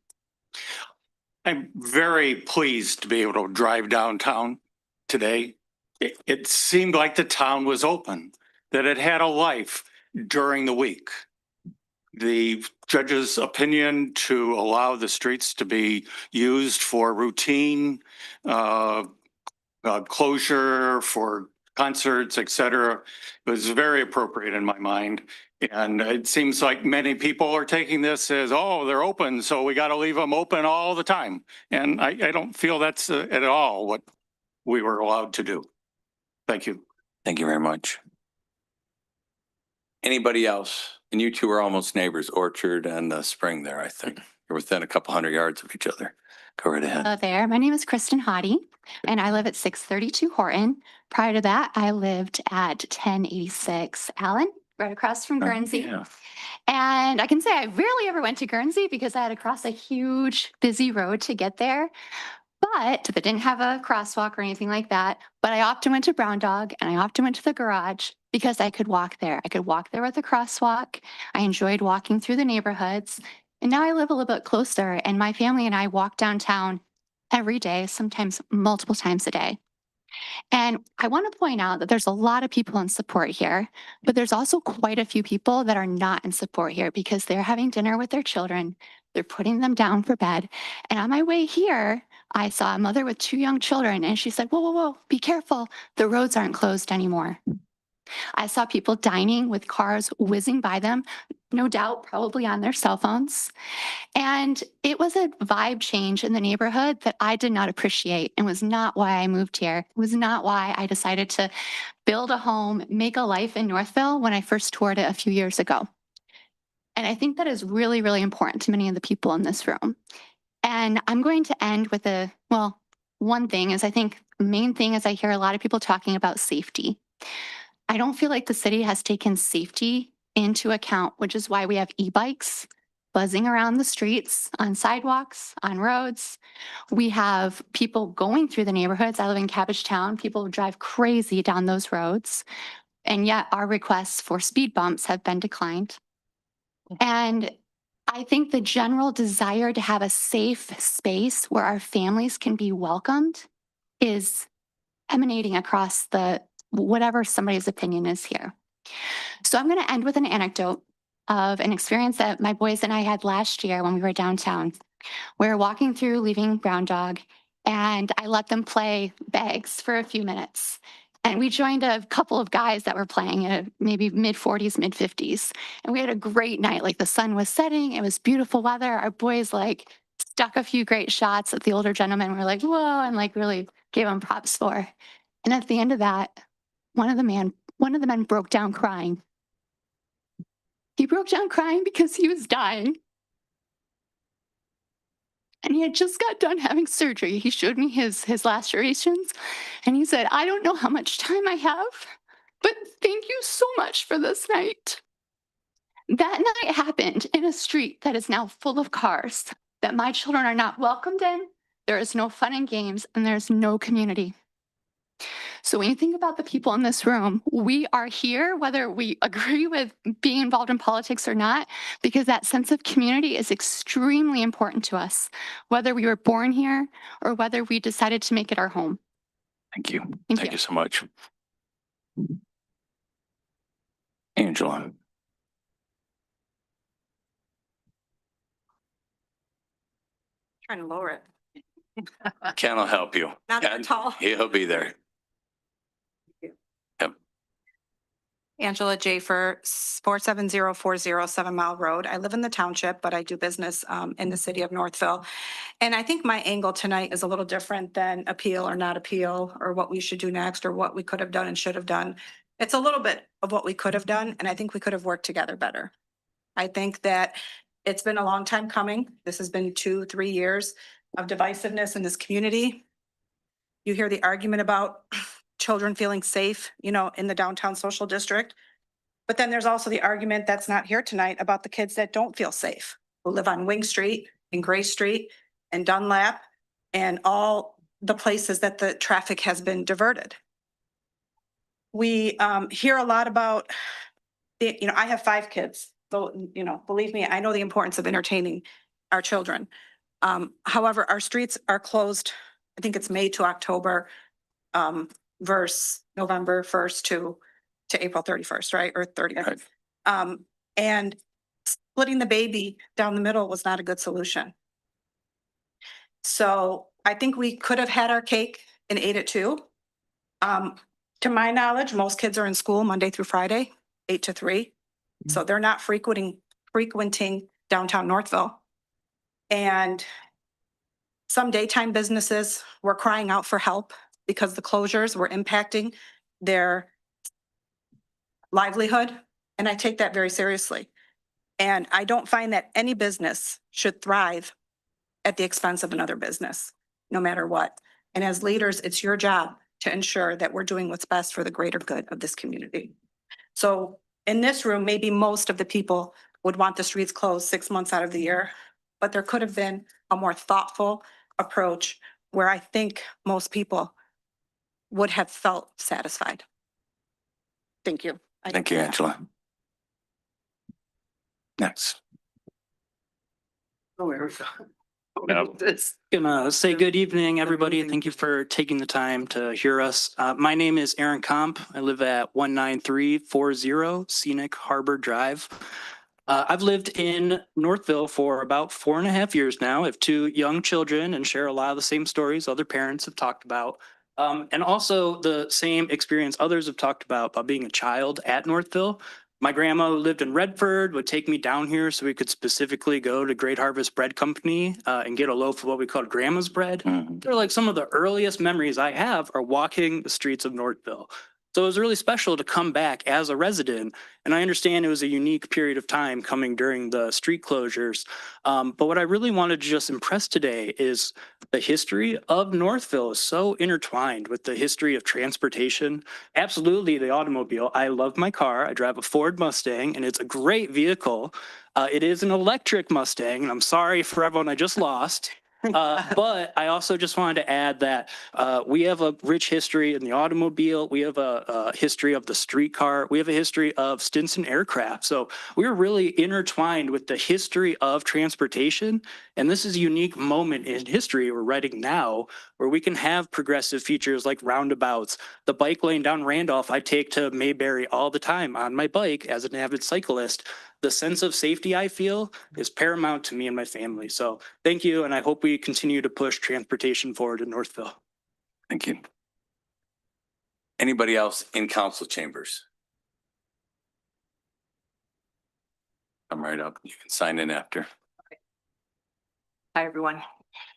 I'm very pleased to be able to drive downtown today. It seemed like the town was open, that it had a life during the week. The judge's opinion to allow the streets to be used for routine closure for concerts, et cetera, was very appropriate in my mind. And it seems like many people are taking this as, oh, they're open, so we got to leave them open all the time. And I don't feel that's at all what we were allowed to do. Thank you. Thank you very much. Anybody else? And you two are almost neighbors, Orchard and Spring there, I think. You're within a couple hundred yards of each other. Go right ahead. Hello there. My name is Kristen Hottie, and I live at 632 Horton. Prior to that, I lived at 1086 Allen, right across from Guernsey. Yeah. And I can say I rarely ever went to Guernsey because I had to cross a huge, busy road to get there. But that didn't have a crosswalk or anything like that. But I often went to Brown Dog and I often went to the garage because I could walk there. I could walk there with a crosswalk. I enjoyed walking through the neighborhoods. And now I live a little bit closer, and my family and I walk downtown every day, sometimes multiple times a day. And I want to point out that there's a lot of people in support here, but there's also quite a few people that are not in support here because they're having dinner with their children. They're putting them down for bed. And on my way here, I saw a mother with 2 young children, and she said, whoa, whoa, whoa, be careful. The roads aren't closed anymore. I saw people dining with cars whizzing by them, no doubt probably on their cell phones. And it was a vibe change in the neighborhood that I did not appreciate and was not why I moved here. It was not why I decided to build a home, make a life in Northville when I first toured it a few years ago. And I think that is really, really important to many of the people in this room. And I'm going to end with one thing is I think the main thing is I hear a lot of people talking about safety. I don't feel like the city has taken safety into account, which is why we have e-bikes buzzing around the streets, on sidewalks, on roads. We have people going through the neighborhoods. I live in Cabbagetown. People drive crazy down those roads. And yet our requests for speed bumps have been declined. And I think the general desire to have a safe space where our families can be welcomed is emanating across whatever somebody's opinion is here. So I'm going to end with an anecdote of an experience that my boys and I had last year when we were downtown. We were walking through, leaving Brown Dog, and I let them play bags for a few minutes. And we joined a couple of guys that were playing at maybe mid-40s, mid-50s. And we had a great night. Like the sun was setting. It was beautiful weather. Our boys stuck a few great shots at the older gentlemen. We're like, whoa, and really gave them props for. And at the end of that, one of the men broke down crying. He broke down crying because he was dying. And he had just got done having surgery. He showed me his lacerations. And he said, I don't know how much time I have, but thank you so much for this night. That night happened in a street that is now full of cars that my children are not welcomed in. There is no fun and games, and there's no community. So when you think about the people in this room, we are here, whether we agree with being involved in politics or not, because that sense of community is extremely important to us, whether we were born here or whether we decided to make it our home. Thank you. Thank you so much. Angela. Trying to lower it. Ken will help you. Not that Ken, tall. he'll be there. Yep. Angela Jafer, 47040 7 Mile Road. I live in the township, but I do business in the city of Northville. And I think my angle tonight is a little different than appeal or not appeal, or what we should do next, or what we could have done and should have done. It's a little bit of what we could have done, and I think we could have worked together better. I think that it's been a long time coming. This has been 2-3 years of divisiveness in this community. You hear the argument about children feeling safe, you know, in the downtown social district. But then there's also the argument that's not here tonight about the kids that don't feel safe, who live on Wing Street and Gray Street and Dunlap and all the places that the traffic has been diverted. We hear a lot about, you know, I have 5 kids, so, you know, believe me, I know the importance of entertaining our children. However, our streets are closed, I think it's May to October, versus November 1st to April 31st, right? Or 30th. And splitting the baby down the middle was not a good solution. So I think we could have had our cake and ate it too. To my knowledge, most kids are in school Monday through Friday, 8 to 3. So they're not frequenting downtown Northville. And some daytime businesses were crying out for help because the closures were impacting their livelihood. And I take that very seriously. And I don't find that any business should thrive at the expense of another business, no matter what. And as leaders, it's your job to ensure that we're doing what's best for the greater good of this community. So in this room, maybe most of the people would want the streets closed 6 months out of the year, but there could have been a more thoughtful approach where I think most people would have felt satisfied. Thank you. Thank you, Angela. Next. Oh, there we go. No. It's Gonna say good evening, everybody. Thank you for taking the time to hear us. My name is Aaron Komp. I live at 19340 Scenic Harbor Drive. I've lived in Northville for about 4.5 years now. I have 2 young children and share a lot of the same stories other parents have talked about. And also the same experience others have talked about being a child at Northville. My grandma who lived in Redford would take me down here so we could specifically go to Great Harvest Bread Company and get a loaf of what we called grandma's bread. They're like some of the earliest memories I have are walking the streets of Northville. So it was really special to come back as a resident. And I understand it was a unique period of time coming during the street closures. But what I really wanted to just impress today is the history of Northville is so intertwined with the history of transportation. Absolutely, the automobile. I love my car. I drive a Ford Mustang, and it's a great vehicle. It is an electric Mustang, and I'm sorry for everyone I just lost. But I also just wanted to add that we have a rich history in the automobile. We have a history of the streetcar. We have a history of Stinson aircraft. So we're really intertwined with the history of transportation. And this is a unique moment in history we're writing now where we can have progressive features like roundabouts. The bike lane down Randolph, I take to Mayberry all the time on my bike as an avid cyclist. The sense of safety I feel is paramount to me and my family. So thank you. And I hope we continue to push transportation forward in Northville. Thank you. Anybody else in council chambers? Come right up. You can sign in after. Hi, everyone.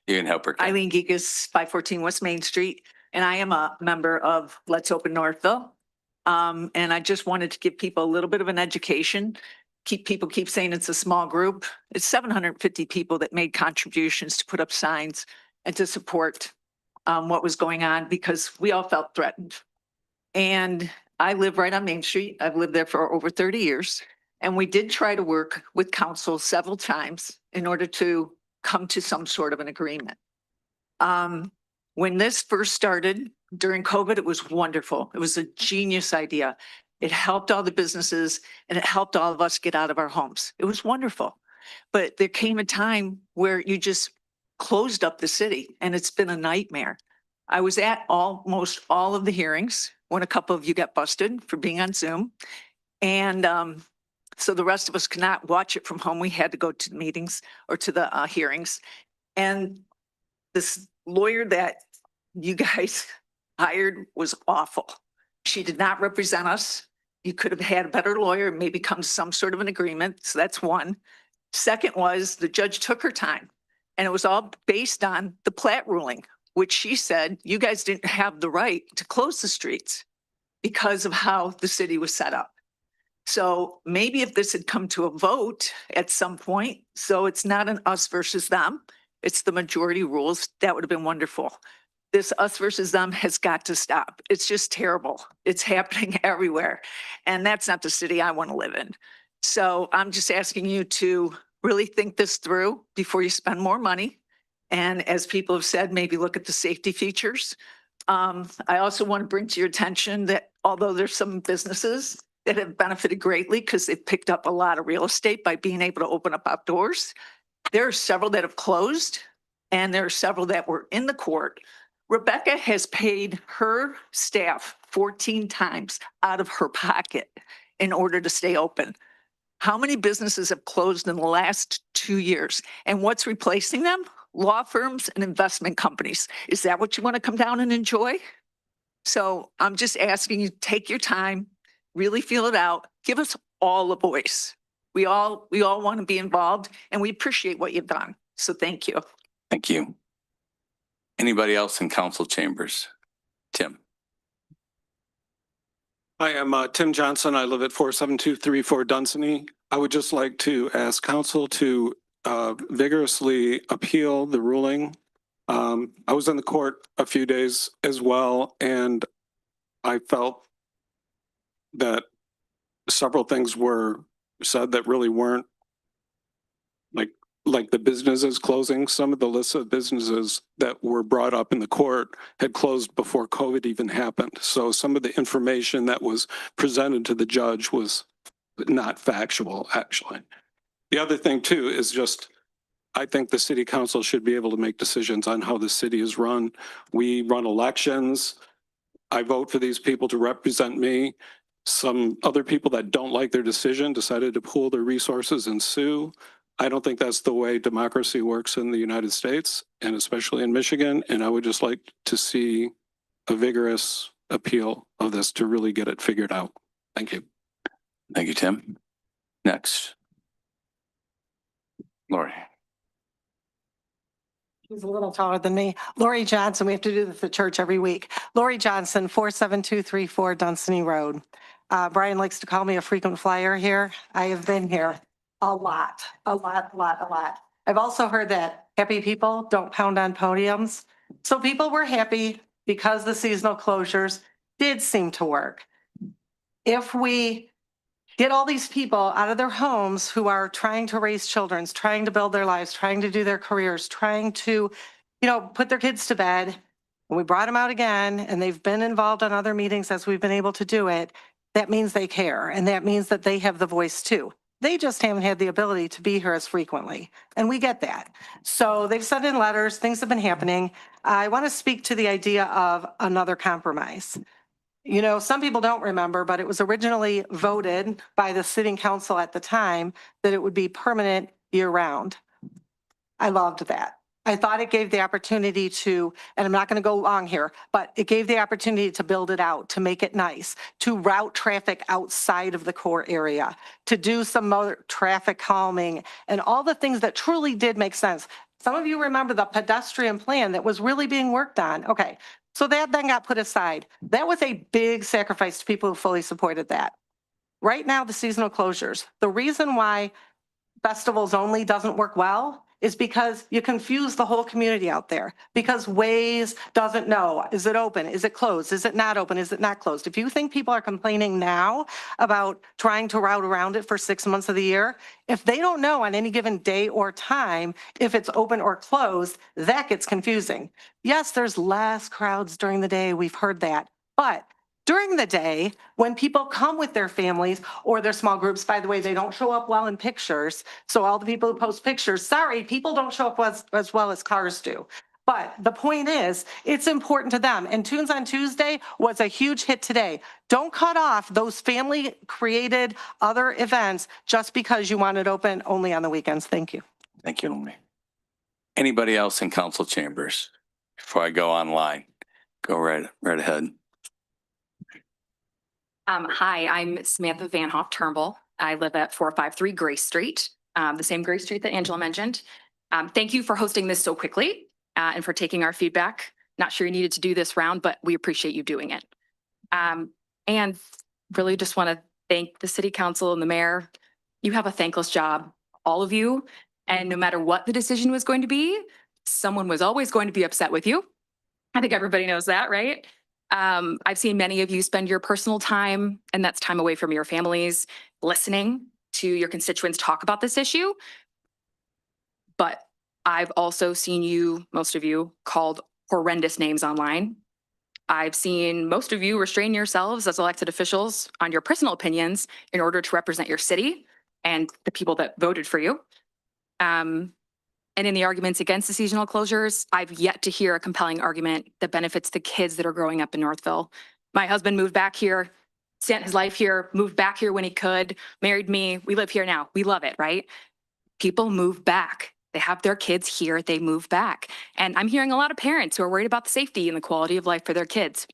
You can help her. Ken. Eileen Gigas, 514 West Main Street, and I am a member of Let's Open Northville. And I just wanted to give people a little bit of an education. People keep saying it's a small group. It's 750 people that made contributions to put up signs and to support what was going on because we all felt threatened. And I live right on Main Street. I've lived there for over 30 years. And we did try to work with council several times in order to come to some sort of an agreement. When this first started during COVID, it was wonderful. It was a genius idea. It helped all the businesses and it helped all of us get out of our homes. It was wonderful. But there came a time where you just closed up the city and it's been a nightmare. I was at almost all of the hearings when a couple of you got busted for being on Zoom. And so the rest of us could not watch it from home. We had to go to the meetings or to the hearings. And this lawyer that you guys hired was awful. She did not represent us. You could have had a better lawyer, maybe come to some sort of an agreement. So that's one. Second was the judge took her time, and it was all based on the plat ruling, which she said you guys didn't have the right to close the streets because of how the city was set up. So maybe if this had come to a vote at some point, so it's not an us versus them, it's the majority rules, that would have been wonderful. This us versus them has got to stop. It's just terrible. It's happening everywhere. And that's not the city I want to live in. So I'm just asking you to really think this through before you spend more money. And as people have said, maybe look at the safety features. I also want to bring to your attention that although there's some businesses that have benefited greatly because they've picked up a lot of real estate by being able to open up outdoors, there are several that have closed and there are several that were in the court. Rebecca has paid her staff 14 times out of her pocket in order to stay open. How many businesses have closed in the last 2 years? And what's replacing them? Law firms and investment companies. Is that what you want to come down and enjoy? So I'm just asking you, take your time, really feel it out. Give us all a voice. We all want to be involved and we appreciate what you've done. So thank you. Thank you. Anybody else in council chambers? Tim. Hi, I'm Tim Johnson. I live at 47234 Dunsany. I would just like to ask council to vigorously appeal the ruling. I was in the court a few days as well, and I felt that several things were said that really weren't, like the businesses closing. Some of the lists of businesses that were brought up in the court had closed before COVID even happened. So some of the information that was presented to the judge was not factual, actually. The other thing too is just, I think the city council should be able to make decisions on how the city is run. We run elections. I vote for these people to represent me. Some other people that don't like their decision decided to pool their resources and sue. I don't think that's the way democracy works in the United States, and especially in Michigan. And I would just like to see a vigorous appeal of this to really get it figured out. Thank you. Thank you, Tim. Next. Lori. He's a little taller than me. Lori Johnson, we have to do this at church every week. Lori Johnson, 47234 Dunsany Road. Brian likes to call me a frequent flyer here. I have been here a lot. I've also heard that happy people don't pound on podiums. So people were happy because the seasonal closures did seem to work. If we get all these people out of their homes who are trying to raise children, trying to build their lives, trying to do their careers, trying to, put their kids to bed, and we brought them out again, and they've been involved on other meetings as we've been able to do it, that means they care, and that means that they have the voice too. They just haven't had the ability to be here as frequently, and we get that. So they've sent in letters, things have been happening. I want to speak to the idea of another compromise. Some people don't remember, but it was originally voted by the sitting council at the time that it would be permanent year round. I loved that. I thought it gave the opportunity to, and I'm not going to go long here, but it gave the opportunity to build it out, to make it nice, to route traffic outside of the core area, to do some more traffic calming and all the things that truly did make sense. Some of you remember the pedestrian plan that was really being worked on. Okay, so that then got put aside. That was a big sacrifice to people who fully supported that. Right now, the seasonal closures, the reason why festivals only doesn't work well is because you confuse the whole community out there, because Waze doesn't know, is it open, is it closed, is it not open, is it not closed? If you think people are complaining now about trying to route around it for 6 months of the year, if they don't know on any given day or time if it's open or closed, that gets confusing. Yes, there's less crowds during the day, we've heard that, but during the day, when people come with their families or their small groups, by the way, they don't show up well in pictures. So all the people who post pictures, sorry, people don't show up as well as cars do. But the point is, it's important to them. And Tunes on Tuesday was a huge hit today. Don't cut off those family created other events just because you want it open only on the weekends. Thank you. Thank you, Lori. Anybody else in council chambers? Before I go online, go right ahead. Hi, I'm Samantha Van Hoff Turnbull. I live at 453 Grace Street, the same Grace Street that Angela mentioned. Thank you for hosting this so quickly and for taking our feedback. Not sure you needed to do this round, but we appreciate you doing it. And really just want to thank the city council and the mayor. You have a thankless job, all of you. And no matter what the decision was going to be, someone was always going to be upset with you. I think everybody knows that, right? I've seen many of you spend your personal time, and that's time away from your families, listening to your constituents talk about this issue. But I've also seen you, most of you, called horrendous names online. I've seen most of you restrain yourselves as elected officials on your personal opinions in order to represent your city and the people that voted for you. And in the arguments against the seasonal closures, I've yet to hear a compelling argument that benefits the kids that are growing up in Northville. My husband moved back here, spent his life here, moved back here when he could, married me. We live here now. We love it, right? People move back. They have their kids here, they move back. And I'm hearing a lot of parents who are worried about the safety and the quality of life for their kids.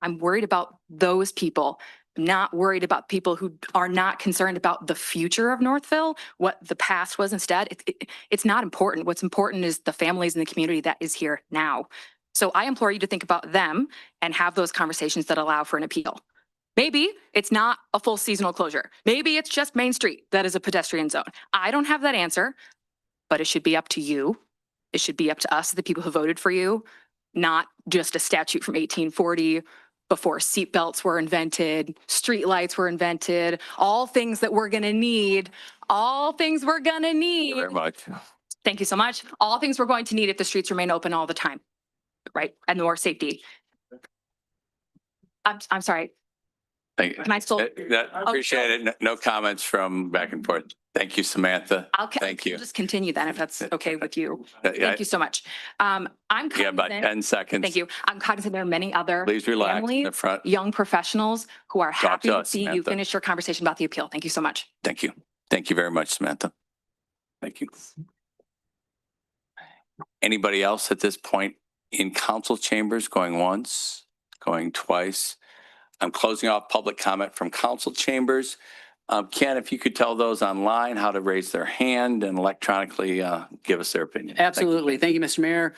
I'm worried about those people. Not worried about people who are not concerned about the future of Northville, what the past was instead. It's not important. What's important is the families and the community that is here now. So I implore you to think about them and have those conversations that allow for an appeal. Maybe it's not a full seasonal closure. Maybe it's just Main Street that is a pedestrian zone. I don't have that answer, but it should be up to you. It should be up to us, the people who voted for you, not just a statute from 1840 before seatbelts were invented, streetlights were invented, all things that we're going to need, all things we're going to need. Thank you very much. Thank you so much. All things we're going to need if the streets remain open all the time, right? And more safety. I'm sorry. Thank you. Can I still? Appreciate it. No comments from back and forth. Thank you, Samantha. Thank you. I'll just continue then if that's okay with you. Yeah. Thank you so much. I'm You have about cognizant. 10 seconds. Thank you. I'm cognizant there are many other Please relax in the families, front. young professionals who are Talk happy to to us, see you Samantha. finish your conversation about the appeal. Thank you so much. Thank you. Thank you very much, Samantha. Thank you. Anybody else at this point in council chambers going once, going twice? I'm closing off public comment from council chambers. Ken, if you could tell those online how to raise their hand and electronically give us their opinion. Absolutely. Thank you, Mr. Mayor.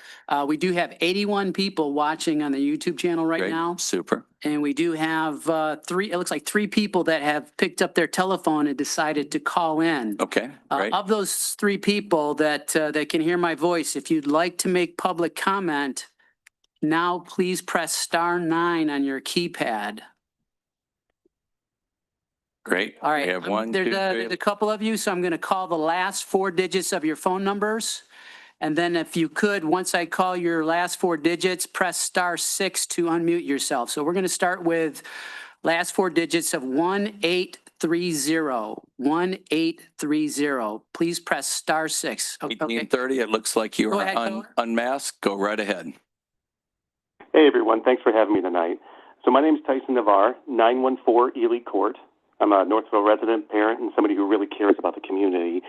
We do have 81 people watching on the YouTube channel right Great. now. Super. And we do have it looks like three people that have picked up their telephone and decided to call in. Okay, great. Of those three people that can hear my voice, if you'd like to make public comment, now please press *9 on your keypad. Great. All right. We have one, There's two, there's three. a couple of you, so I'm going to call the last four digits of your phone numbers. And then if you could, once I call your last four digits, press *6 to unmute yourself. So we're going to start with last four digits of 1830. 1830. Please press *6. Okay. 1830, it looks like you Go are ahead, unmasked. Go right ahead. Hey, everyone. Thanks for having me tonight. So my name is Tyson Navarre, 914 Ely Court. I'm a Northville resident, parent, and somebody who really cares about the community.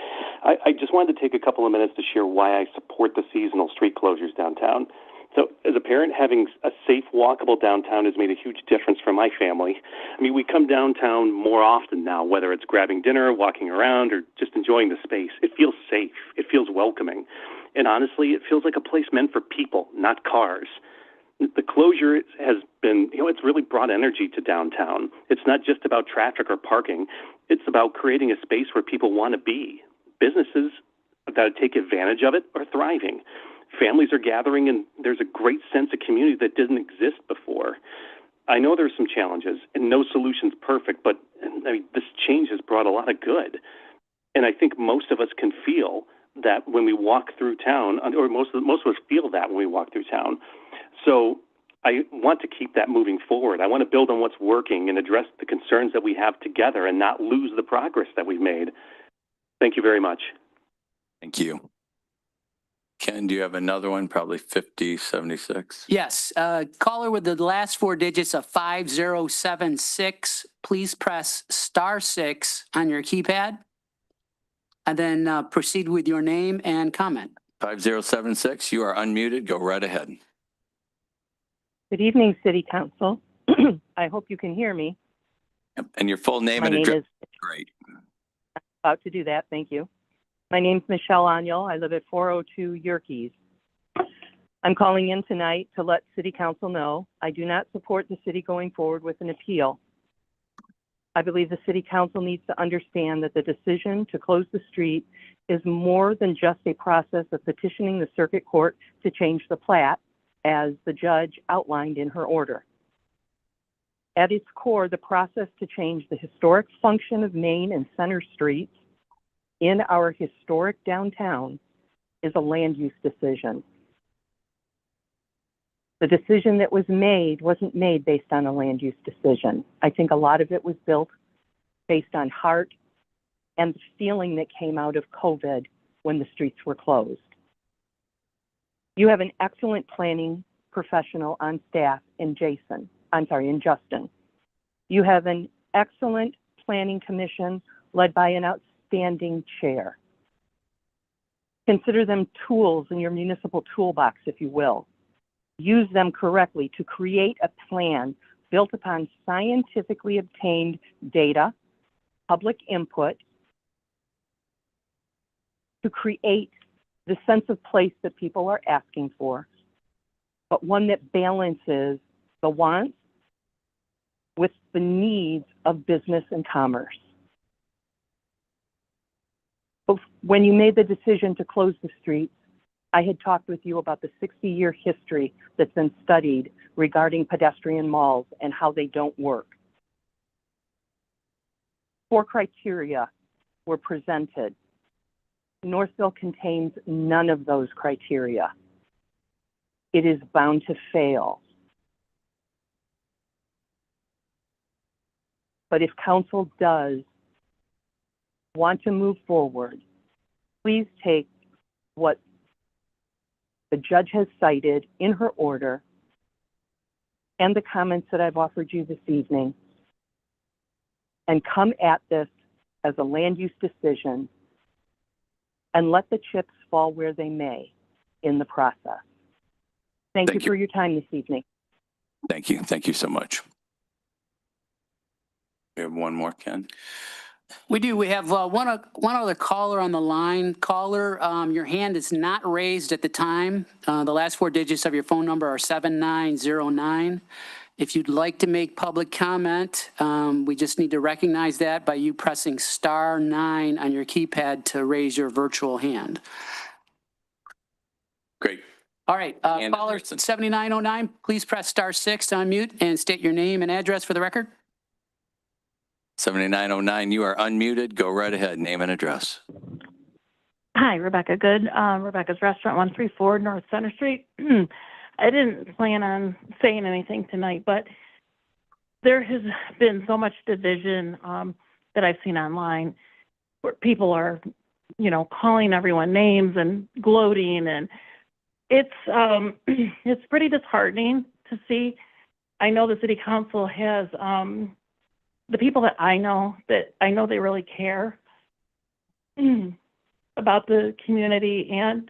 I just wanted to take a couple of minutes to share why I support the seasonal street closures downtown. So as a parent, having a safe, walkable downtown has made a huge difference for my family. I mean, we come downtown more often now, whether it's grabbing dinner, walking around, or just enjoying the space. It feels safe. It feels welcoming. And honestly, it feels like a place meant for people, not cars. The closure has been, it's really brought energy to downtown. It's not just about traffic or parking. It's about creating a space where people want to be. Businesses that take advantage of it are thriving. Families are gathering, and there's a great sense of community that didn't exist before. I know there's some challenges, and no solution's perfect, but I mean, this change has brought a lot of good. And I think most of us can feel that when we walk through town, or most of us feel that when we walk through town. So I want to keep that moving forward. I want to build on what's working and address the concerns that we have together and not lose the progress that we've made. Thank you very much. Thank you. Ken, do you have another one? Probably 5076. Yes. Caller with the last four digits of 5076. Please press *6 on your keypad. And then proceed with your name and comment. 5076, you are unmuted. Go right ahead. Good evening, City Council. I hope you can hear me. And your full name My and name address. is Great. about to do that. Thank you. My name's Michelle Aniel. I live at 402 Yerkes. I'm calling in tonight to let City Council know I do not support the city going forward with an appeal. I believe the City Council needs to understand that the decision to close the street is more than just a process of petitioning the circuit court to change the plat, as the judge outlined in her order. At its core, the process to change the historic function of Main and Center Streets in our historic downtown is a land use decision. The decision that was made wasn't made based on a land use decision. I think a lot of it was built based on heart and the feeling that came out of COVID when the streets were closed. You have an excellent planning professional on staff in Justin. You have an excellent planning commission led by an outstanding chair. Consider them tools in your municipal toolbox, if you will. Use them correctly to create a plan built upon scientifically obtained data, public input, to create the sense of place that people are asking for, but one that balances the wants with the needs of business and commerce. But when you made the decision to close the streets, I had talked with you about the 60-year history that's been studied regarding pedestrian malls and how they don't work. 4 criteria were presented. Northville contains none of those criteria. It is bound to fail. But if council does want to move forward, please take what the judge has cited in her order and the comments that I've offered you this evening and come at this as a land use decision and let the chips fall where they may in the process. Thank you for your time this evening. Thank you. Thank you so much. We have one more, Ken. We do. We have one other caller on the line. Caller, your hand is not raised at the time. The last 4 digits of your phone number are 7909. If you'd like to make public comment, we just need to recognize that by you pressing *9 on your keypad to raise your virtual hand. Great. All right, caller 7909, please press *6 to unmute and state your name and address for the record. 7909, you are unmuted. Go right ahead. Name and address. Hi, Rebecca Good, Rebecca's Restaurant, 134 North Center Street. I didn't plan on saying anything tonight, but there has been so much division that I've seen online where people are, calling everyone names and gloating, and it's pretty disheartening to see. I know the city council has the people that I know they really care about the community, and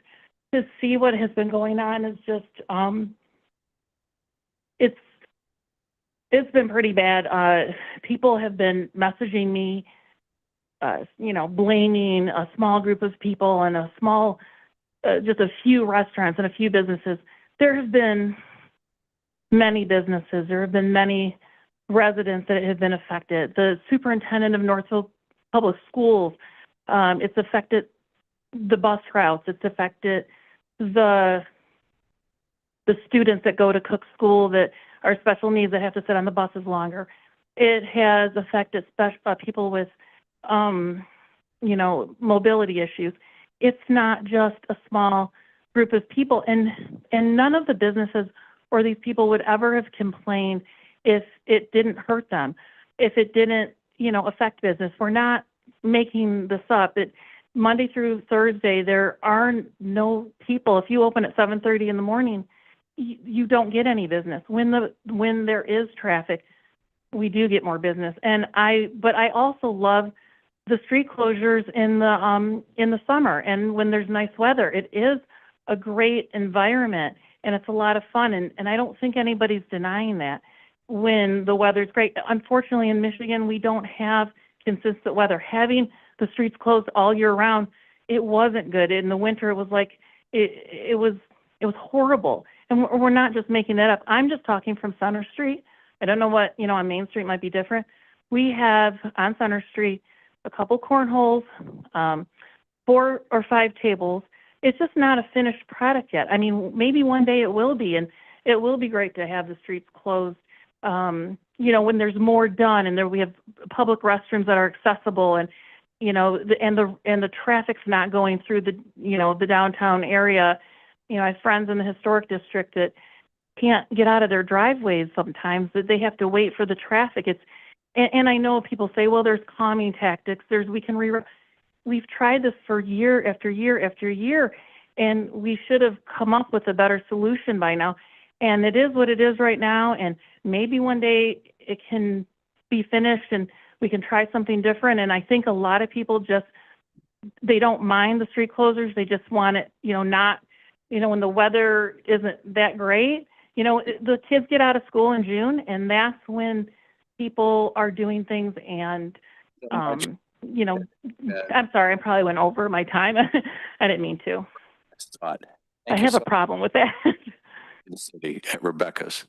to see what has been going on is just it's been pretty bad. People have been messaging me, blaming a small group of people and a small, just a few restaurants and a few businesses. There have been many businesses. There have been many residents that have been affected. The superintendent of Northville Public Schools, it's affected the bus routes. It's affected the students that go to Cook School that are special needs that have to sit on the buses longer. It has affected people with, mobility issues. It's not just a small group of people, and none of the businesses or these people would ever have complained if it didn't hurt them, if it didn't, affect business. We're not making this up. Monday through Thursday, there are no people. If you open at 7:30 in the morning, you don't get any business. When there is traffic, we do get more business. But I also love the street closures in the summer and when there's nice weather. It is a great environment and it's a lot of fun. And I don't think anybody's denying that. when the weather's great. Unfortunately, in Michigan, we don't have consistent weather. Having the streets closed all year round, it wasn't good. In the winter, it was like, it was horrible. And we're not just making that up. I'm just talking from Center Street. I don't know what, on Main Street might be different. We have on Center Street a couple cornholes, 4 or 5 tables. It's just not a finished product yet. I mean, maybe one day it will be, and it will be great to have the streets closed. When there's more done, and we have public restrooms that are accessible, and the traffic's not going through the downtown area. I have friends in the historic district that can't get out of their driveways sometimes, that they have to wait for the traffic. And I know people say, well, there's calming tactics. We've tried this for year after year after year, and we should have come up with a better solution by now. And it is what it is right now, and maybe one day it can be finished and we can try something different. And I think a lot of people they don't mind the street closures. They just want it, not, when the weather isn't that great. The kids get out of school in June, and that's when people are doing things. And, I'm sorry, I probably went over my time. I didn't mean to. I have a problem with that. In the city at Rebecca's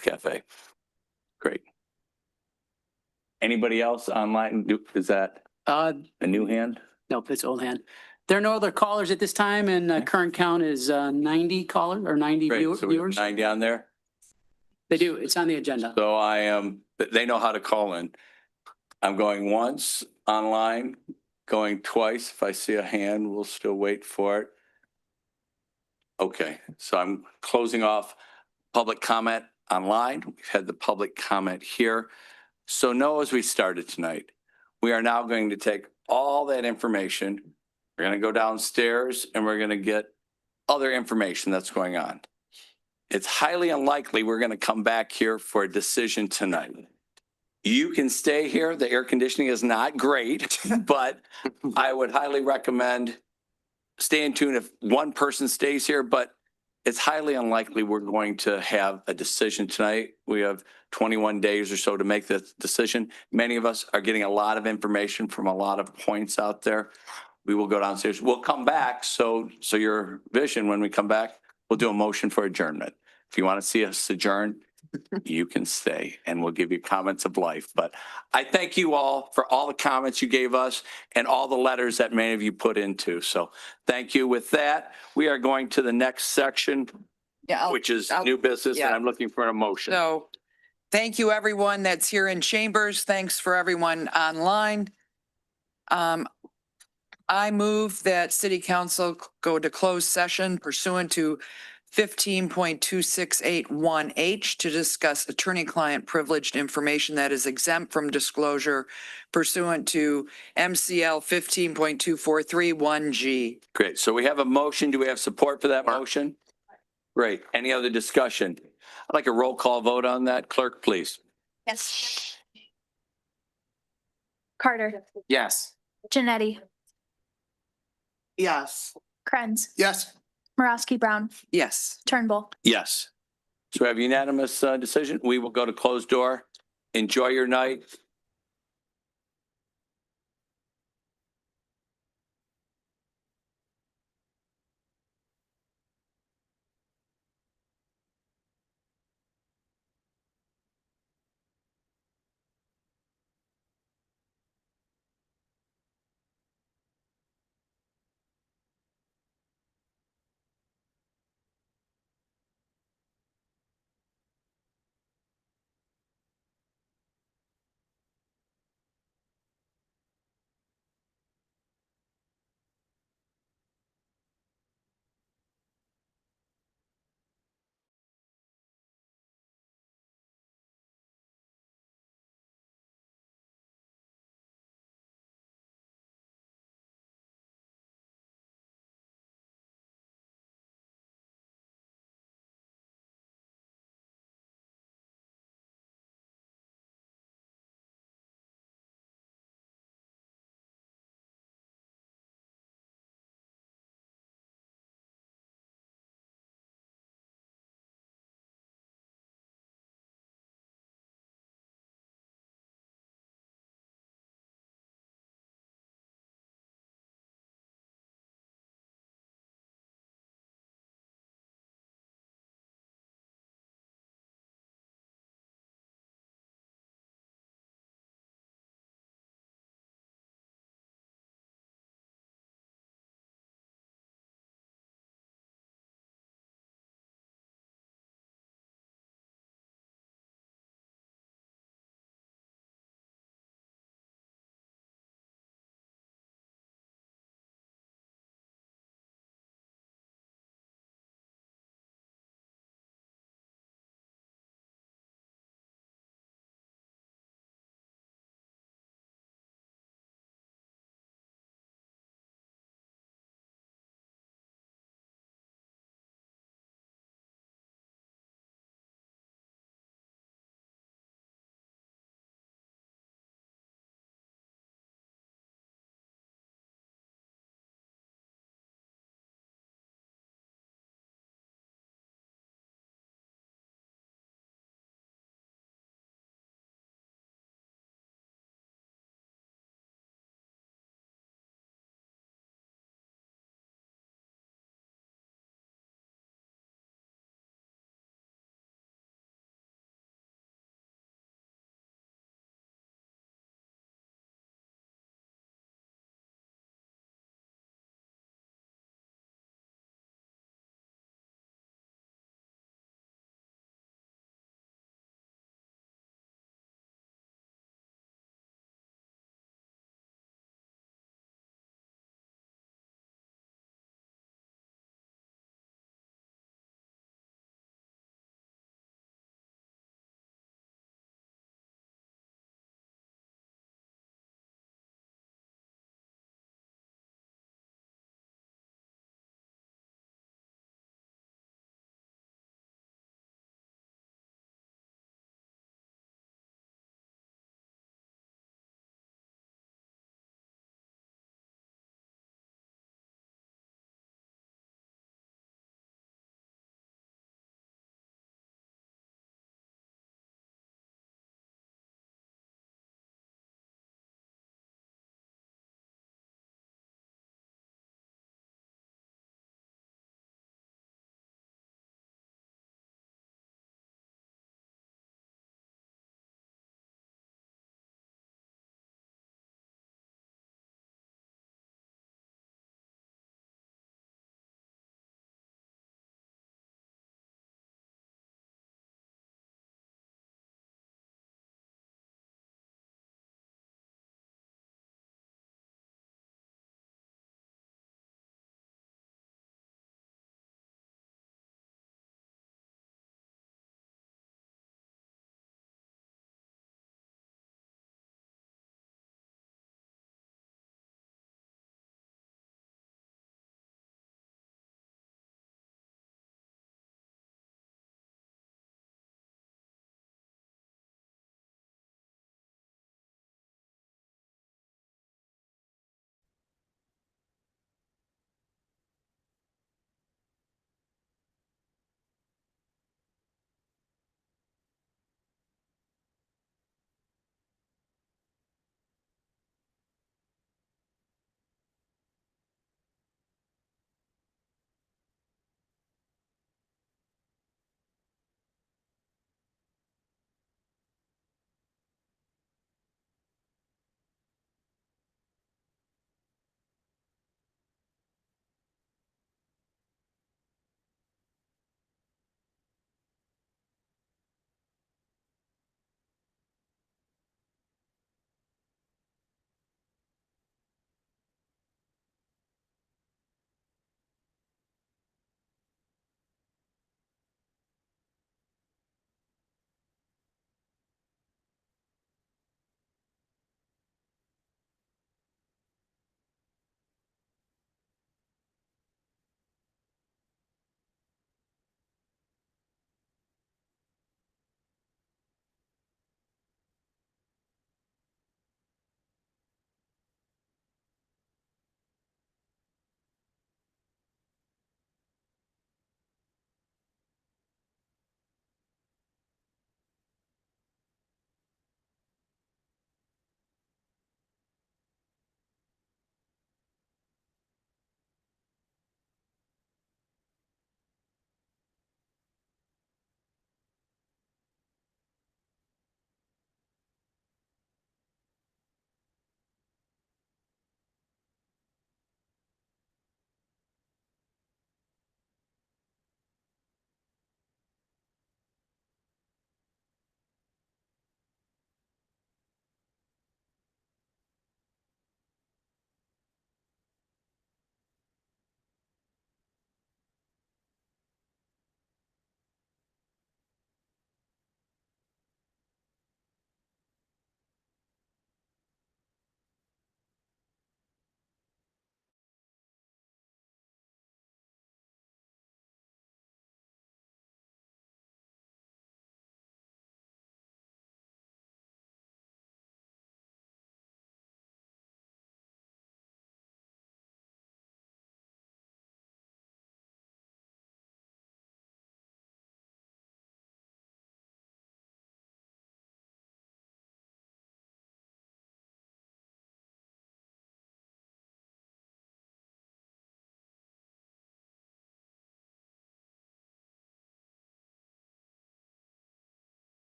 Cafe. Great. Anybody else online? Is that a new hand? Nope, it's old hand. There are no other callers at this time, and current count is 90 callers or 90 Great. So we have viewers. 90 on there. They do. It's on the agenda. So they know how to call in. I'm going once online, going twice. If I see a hand, we'll still wait for it. Okay, so I'm closing off public comment online. We've had the public comment here. So know as we started tonight, we are now going to take all that information. We're going to go downstairs and we're going to get other information that's going on. It's highly unlikely we're going to come back here for a decision tonight. You can stay here. The air conditioning is not great, but I would highly recommend staying tuned if one person stays here, but it's highly unlikely we're going to have a decision tonight. We have 21 days or so to make this decision. Many of us are getting a lot of information from a lot of points out there. We will go downstairs. We'll come back. So your vision, when we come back, we'll do a motion for adjournment. If you want to see us adjourn, you can stay and we'll give you comments of life. But I thank you all for all the comments you gave us and all the letters that many of you put into. So thank you. With that, we are going to the next section, which is new business, and I'm looking for a motion. So thank you, everyone that's here in chambers. Thanks for everyone online. I move that City Council go to closed session pursuant to 15.2681H to discuss attorney-client privileged information that is exempt from disclosure pursuant to MCL 15.2431G. Great. So we have a motion. Do we have support for that motion? Great. Any other discussion? I'd like a roll call vote on that. Clerk, please. Yes. Carter. Yes. Janetti. Yes. Krenz. Yes. Morosky Brown. Yes. Turnbull. Yes. So we have unanimous decision. We will go to closed door. Enjoy your night.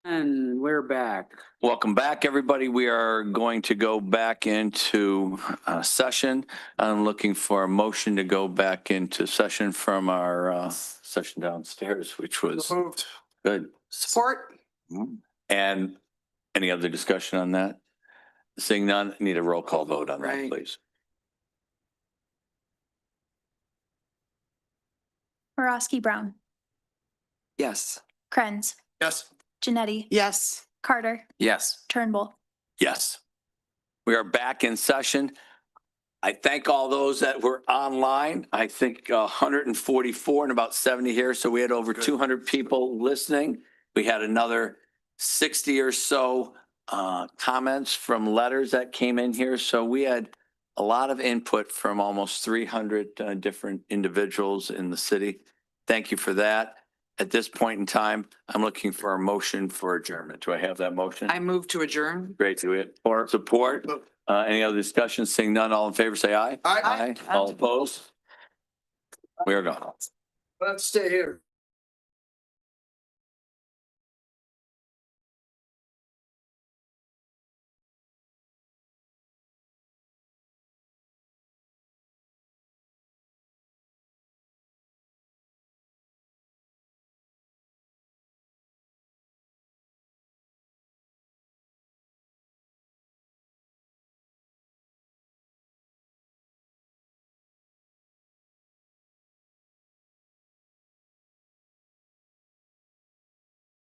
And we're back. Welcome back, everybody. We are going to go back into session. I'm looking for a motion to go back into session from our session downstairs, which was Moved. good. Support. And any other discussion on that? Seeing none, need a roll call vote on that, Right. please. Morosky Brown, Yes. Krenz, Yes. Janetti, Yes. Carter, Yes. Turnbull. Yes. We are back in session. I thank all those that were online. I think 144 and about 70 here. So we had over 200 people listening. We had another 60 or so comments from letters that came in here. So we had a lot of input from almost 300 different individuals in the city. Thank you for that. At this point in time, I'm looking for a motion for adjournment. Do I have that motion? I move to adjourn. Great, do it. Or support? Any other discussion? Seeing none, all in favor, say aye. Aye. All opposed? We are gone. Let's stay here.